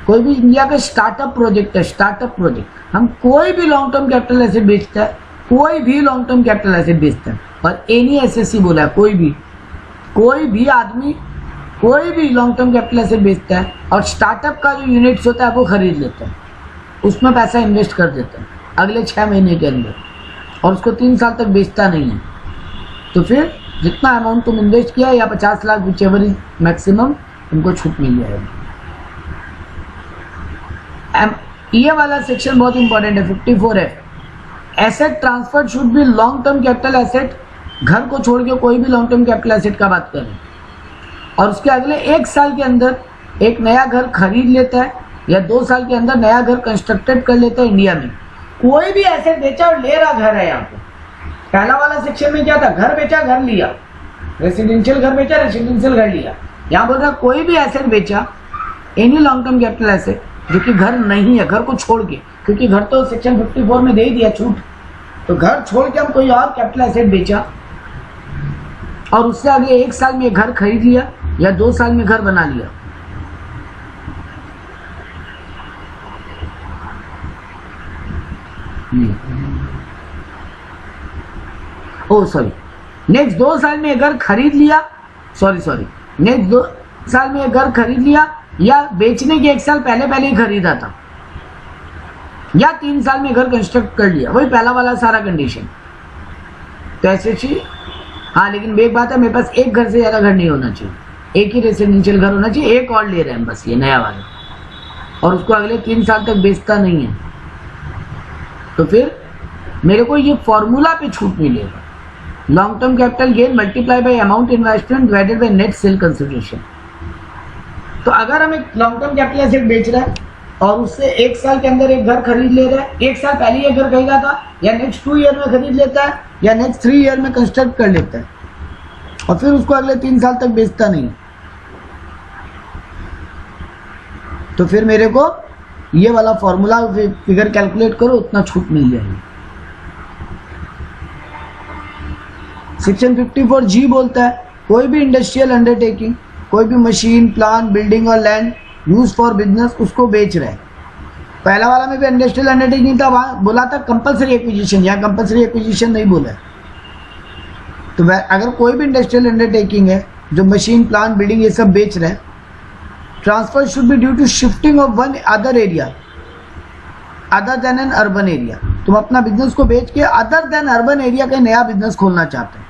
कोई भी इंडिया का स्टार्टअप प्रोजेक्ट है, स्टार्टअप प्रोजेक्ट, हम कोई भी लॉन्ग टर्म कैपिटल एसेट बेचता है, कोई भी लॉन्ग टर्म कैपिटल एसेट बेचता है, और एनी एसएससी बोला है, कोई भी आदमी कोई भी लॉन्ग टर्म कैपिटल एसेट बेचता है और स्टार्टअप का जो यूनिट्स होता है वो खरीद लेता है, उसमें पैसा इन्वेस्ट कर देता है अगले 6 महीने के अंदर और उसको 3 साल तक बेचता नहीं है, तो फिर जितना अमाउंट तुम इन्वेस्ट किया या 50 lakh which ever is maximum, तुमको छूट मिल जाएगी। ये वाला सेक्शन बहुत इंपॉर्टेंट है 54 है। Asset transfer should B long term capital asset, घर को छोड़ के कोई भी लॉन्ग टर्म कैपिटल एसेट का बात करें और उसके अगले 1 साल के अंदर एक नया घर खरीद लेता है या 2 साल के अंदर नया घर कंस्ट्रक्टेड कर लेता है इंडिया में। कोई भी एसेट बेचा और ले रहा घर है यहाँ पे। पहला वाला सेक्शन में क्या था, घर बेचा घर लिया, रेसिडेंशियल घर बेचा रेसिडेंशियल घर लिया। यहाँ बोल रहा कोई भी एसेट बेचा, any long term capital asset जो कि घर नहीं है, घर को छोड़ के, क्योंकि घर तो सेक्शन 54 में दे ही दिया छूट, तो घर छोड़ के हम कोई और कैपिटल एसेट बेचा और उससे अगले 1 साल में घर खरीद लिया या 2 साल में घर बना लिया, ओ सॉरी नेक्स्ट 2 साल में घर खरीद लिया, नेक्स्ट 2 साल में घर खरीद लिया या बेचने के 1 साल पहले ही खरीदा था या 3 साल में घर कंस्ट्रक्ट कर लिया, वही पहला वाला सारा कंडीशन। तो ऐसे चाहिए हाँ, लेकिन एक बात है, मेरे पास एक घर से ज़्यादा घर नहीं होना चाहिए, एक ही रेसिडेंशियल घर होना चाहिए, एक और ले रहे हैं बस ये नया वाला, और उसको अगले 3 साल तक बेचता नहीं है, तो फिर मेरे को ये फॉर्मूला पे छूट मिलेगा, long term capital gain multiply by amount investment divided by net sale consideration. तो अगर हम एक लॉन्ग टर्म कैपिटल एसेट बेच रहे हैं और उससे 1 साल के अंदर एक घर खरीद ले रहे हैं, 1 साल पहले ये घर खरीदा था या नेक्स्ट 2 ईयर में खरीद लेता है या नेक्स्ट 3 ईयर में कंस्ट्रक्ट कर लेता है और फिर उसको अगले 3 साल तक बेचता नहीं, तो फिर मेरे को ये वाला फॉर्मूला फिगर कैलकुलेट करो, उतना छूट मिल जाएगी। सेक्शन 54G बोलता है कोई भी इंडस्ट्रियल अंडरटेकिंग, कोई भी मशीन प्लांट बिल्डिंग और लैंड यूज फॉर बिजनेस उसको बेच रहे हैं। पहला वाला में भी इंडस्ट्रियल अंडरटेकिंग था, वहां बोला था कंपलसरी एक्विजिशन, यहाँ कंपलसरी एक्विजिशन नहीं बोला है। तो अगर कोई भी इंडस्ट्रियल अंडरटेकिंग है जो मशीन प्लांट बिल्डिंग ये सब बेच रहे हैं, transfer should be due to shifting of one other area other than an urban area. तुम अपना बिजनेस को बेच के अदर देन अर्बन एरिया का नया बिजनेस खोलना चाहते हैं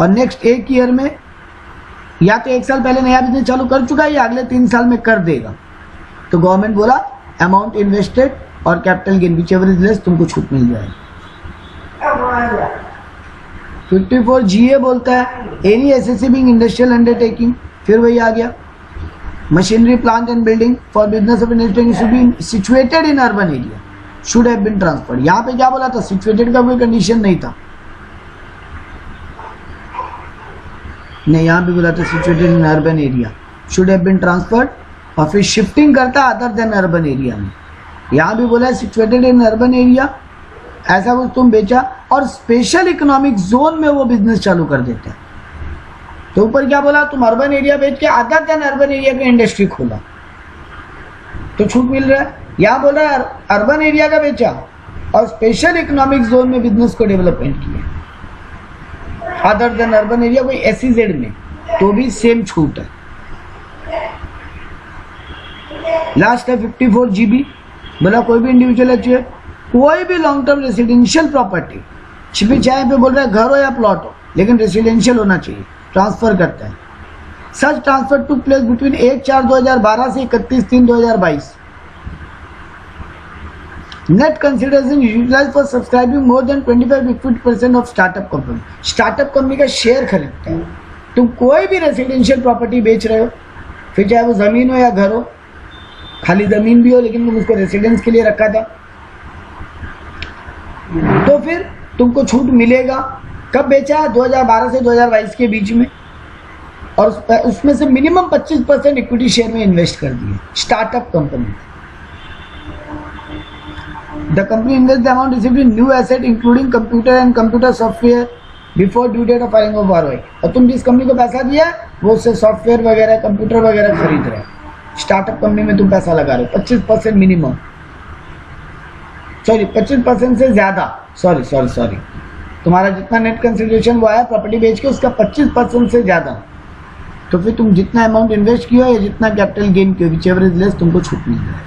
और नेक्स्ट 1 ईयर में या तो 1 साल पहले नया बिजनेस चालू कर चुका है या अगले 3 साल में कर देगा, तो गवर्नमेंट बोला अमाउंट इन्वेस्टेड और capital gain whichever is less तुमको छूट मिल जाएगी। 54GA बोलता है any SSC being industrial undertaking, फिर वही आ गया machinery plant and building for business of industry should be situated in urban area should have been transferred. यहाँ पे क्या बोला था, सिचुएटेड का कोई कंडीशन नहीं था, नहीं यहाँ भी बोला था situated in urban area should have been transferred और फिर शिफ्टिंग करता अदर देन अर्बन एरिया में। यहाँ भी बोला सिचुएटेड इन अर्बन एरिया, ऐसा कुछ तुम बेचा और स्पेशल इकोनॉमिक जोन में वो बिजनेस चालू कर देते हैं। तो ऊपर क्या बोला, तुम अर्बन एरिया बेच के अदर देन अर्बन एरिया का इंडस्ट्री खोला तो छूट मिल रहा है। यहाँ बोल रहा है अर्बन एरिया का बेचा और स्पेशल इकोनॉमिक जोन में बिजनेस को डेवलपमेंट किया अदर देन अर्बन एरिया कोई SEZ में, तो भी सेम छूट है। लास्ट है 54GB, बोला कोई भी इंडिविजुअल चाहिए कोई भी लॉन्ग टर्म रेसिडेंशियल प्रॉपर्टी, छिपी चाहे पे बोल रहा है घर हो या प्लॉट हो लेकिन रेसिडेंशियल होना चाहिए, ट्रांसफर करता है। Such transfer to place between 1/4/2012 से 31/3/2022। Net consideration utilise for subscribing more than 25% of startup company. Startup company का शेयर खरीदता है। तुम कोई भी रेसिडेंशियल प्रॉपर्टी बेच रहे हो, फिर चाहे वो ज़मीन हो या घर हो, खाली ज़मीन भी हो लेकिन तुम उसको रेसिडेंस के लिए रखा था, तो फिर तुमको छूट मिलेगा। कब बेचा है, 2012 से 2022 के बीच में, और उसमें से मिनिमम 25% इक्विटी शेयर में इन्वेस्ट कर दिए startup company. The company invests the amount received in new asset including computer and computer software before due date of filing of ROI। और तुम जिस कंपनी को पैसा दिया वो उससे सॉफ्टवेयर वगैरह कंप्यूटर वगैरह खरीद रहे हैं। स्टार्टअप कंपनी में तुम पैसा लगा रहे हो 25% मिनिमम, सॉरी 25% से ज़्यादा, सॉरी तुम्हारा जितना नेट कंसिडरेशन वो आया प्रॉपर्टी बेच के उसका 25% से ज़्यादा तो फिर तुम जितना अमाउंट इन्वेस्ट किया या जितना कैपिटल गेन किया, विच एवर इज लेस, तुमको छूट मिल जाए।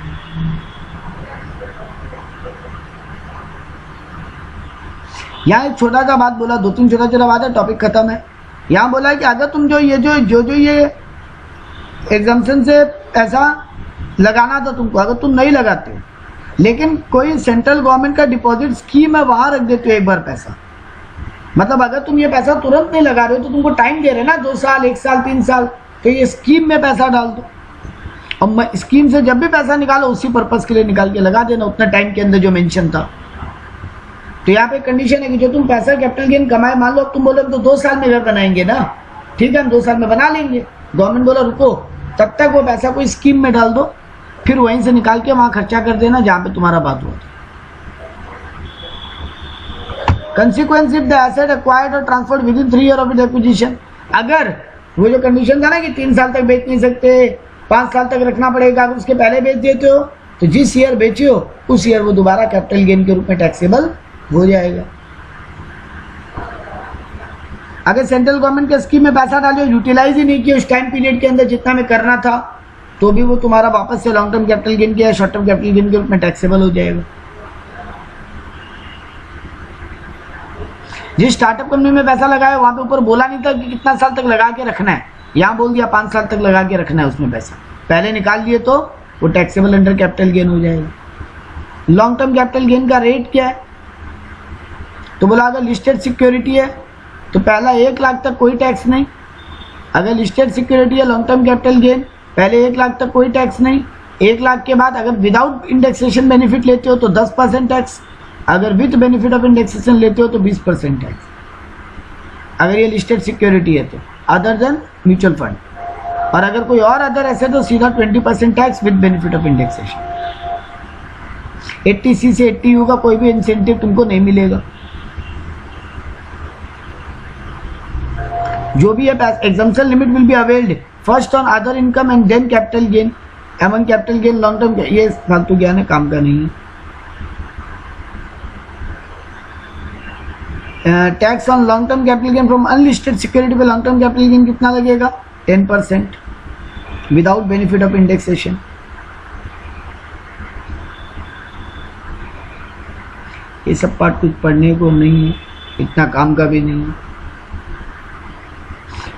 यहाँ एक छोटा सा बात बोला, 2-3 छोटा बात है, टॉपिक खत्म है। यहाँ बोला कि अगर तुम जो ये एग्जाम्पशन से पैसा लगाना था तुमको, अगर तुम नहीं लगाते लेकिन कोई सेंट्रल गवर्नमेंट का डिपॉजिट स्कीम है वहां रख देते हो एक बार पैसा, मतलब अगर तुम ये पैसा तुरंत नहीं लगा रहे हो तो तुमको टाइम दे रहे ना, 2 साल, 1 साल, 3 साल, तो ये स्कीम में पैसा डाल दो। और स्कीम से जब भी पैसा निकालो उसी पर्पज के लिए निकाल के लगा देना, उतना टाइम के अंदर जो मेंशन था। तो यहाँ पे कंडीशन है कि जो तुम पैसा कैपिटल गेन कमाए, मान लो तुम बोले तो 2 साल में घर बनाएंगे ना, ठीक है हम 2 साल में बना लेंगे, गवर्नमेंट बोला रुको, तब तक वो पैसा कोई स्कीम में डाल दो, फिर वहीं से निकाल के वहां खर्चा कर देना जहां पे तुम्हारा बात हुआ था। Consequence if the asset acquired और transferred within 3 year of it acquisition, अगर वो जो कंडीशन था ना कि 3 साल तक बेच नहीं सकते, 5 साल तक रखना पड़ेगा, अगर उसके पहले बेच देते हो तो जिस ईयर बेचे हो उस ईयर वो दोबारा कैपिटल गेन के रूप में टैक्सेबल हो जाएगा। अगर सेंट्रल गवर्नमेंट के स्कीम में पैसा डालो, यूटिलाइज ही नहीं किया उस टाइम पीरियड के अंदर जितना में करना था, तो भी वो तुम्हारा वापस से लॉन्ग टर्म कैपिटल गेन के या शॉर्ट टर्म कैपिटल गेन के रूप में टैक्सेबल हो जाएगा। जिस स्टार्टअप कंपनी में पैसा लगाया वहां पे ऊपर बोला नहीं था कि कितना साल तक लगा के रखना है, यहाँ बोल दिया 5 साल तक लगा के रखना है उसमें पैसा, पहले निकाल लिए तो वो टैक्सेबल अंडर कैपिटल गेन हो जाएगा। लॉन्ग टर्म कैपिटल गेन का रेट क्या है, तो बोला अगर लिस्टेड सिक्योरिटी है तो पहला 1 लाख तक कोई टैक्स नहीं, अगर लिस्टेड सिक्योरिटी है लॉन्ग टर्म कैपिटल गेन पहले 1 लाख तक कोई टैक्स नहीं, 1 लाख के बाद अगर विदाउट इंडेक्सेशन बेनिफिट लेते हो तो 10% टैक्स, अगर विथ बेनिफिट ऑफ इंडेक्सेशन लेते हो तो 20% टैक्स, अगर ये लिस्टेड सिक्योरिटी है तो, अदर देन म्यूचुअल फंड, और अगर कोई और अदर ऐसे तो सीधा 20% tax with benefit of indexation. 80C से 80U का कोई भी इंसेंटिव तुमको नहीं मिलेगा। जो भी है exemption limit will be availed first on other income and then capital gain among capital gain long term, ये फालतू ज्ञान है, काम का नहीं है। Tax on long term capital gain from unlisted security पे लॉन्ग टर्म कैपिटल गेन कितना लगेगा, 10% विदाउट बेनिफिट ऑफ इंडेक्सेशन। ये सब पार्ट कुछ पढ़ने को नहीं है, इतना काम का भी नहीं है।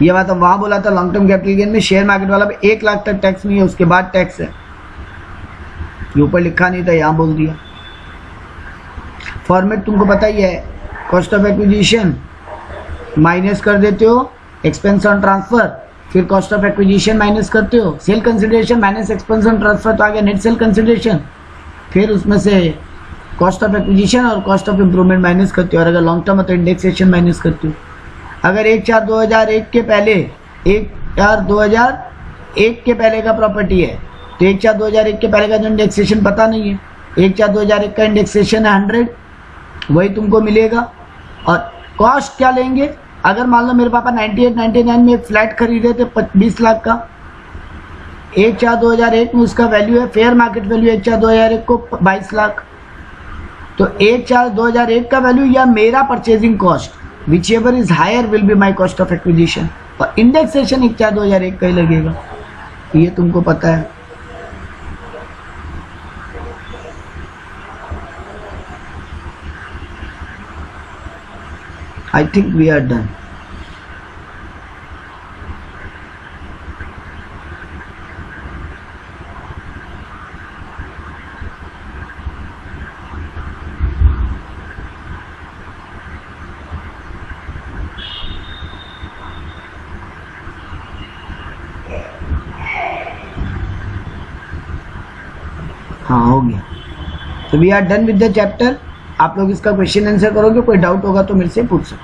ये बात हम वहां बोला था लॉन्ग टर्म कैपिटल गेन में शेयर मार्केट वाला पे 1 लाख तक टैक्स नहीं है, उसके बाद टैक्स है, ये ऊपर लिखा नहीं था यहाँ बोल दिया। फॉर्मेट तुमको पता ही है, कॉस्ट ऑफ एक्विजिशन माइनस कर देते हो एक्सपेंस ऑन ट्रांसफर, फिर कॉस्ट ऑफ एक्विजिशन माइनस करते हो, sale consideration minus expense on transfer तो आ गया नेट सेल कंसिडरेशन, फिर उसमें से कॉस्ट ऑफ एक्विजिशन और कॉस्ट ऑफ इंप्रूवमेंट माइनस करते हो, और अगर लॉन्ग टर्म है तो इंडेक्सेशन माइनस करते हो। अगर 1/4/2001 के पहले 1/4/2001 के पहले का प्रॉपर्टी है तो 1/4/2001 के पहले का जो इंडेक्सेशन पता नहीं है, 1/4/2001 का इंडेक्सेशन है 100, वही तुमको मिलेगा। और कॉस्ट क्या लेंगे, अगर मान लो मेरे पापा 98-99 में एक फ्लैट खरीदे थे 20 लाख का, 1/4/2001 में उसका वैल्यू है, फेयर मार्केट वैल्यू 1/4/2001 को 22 लाख, तो 1/4/2001 का वैल्यू या मेरा purchasing cost whichever is higher will be my cost of acquisition, और इंडेक्सेशन 1/4/2001 का ही लगेगा, ये तुमको पता है। I think we are done. हाँ हो गया, तो we are done with the chapter. आप लोग इसका क्वेश्चन आंसर करोगे, कोई डाउट होगा तो मेरे से पूछ सकते।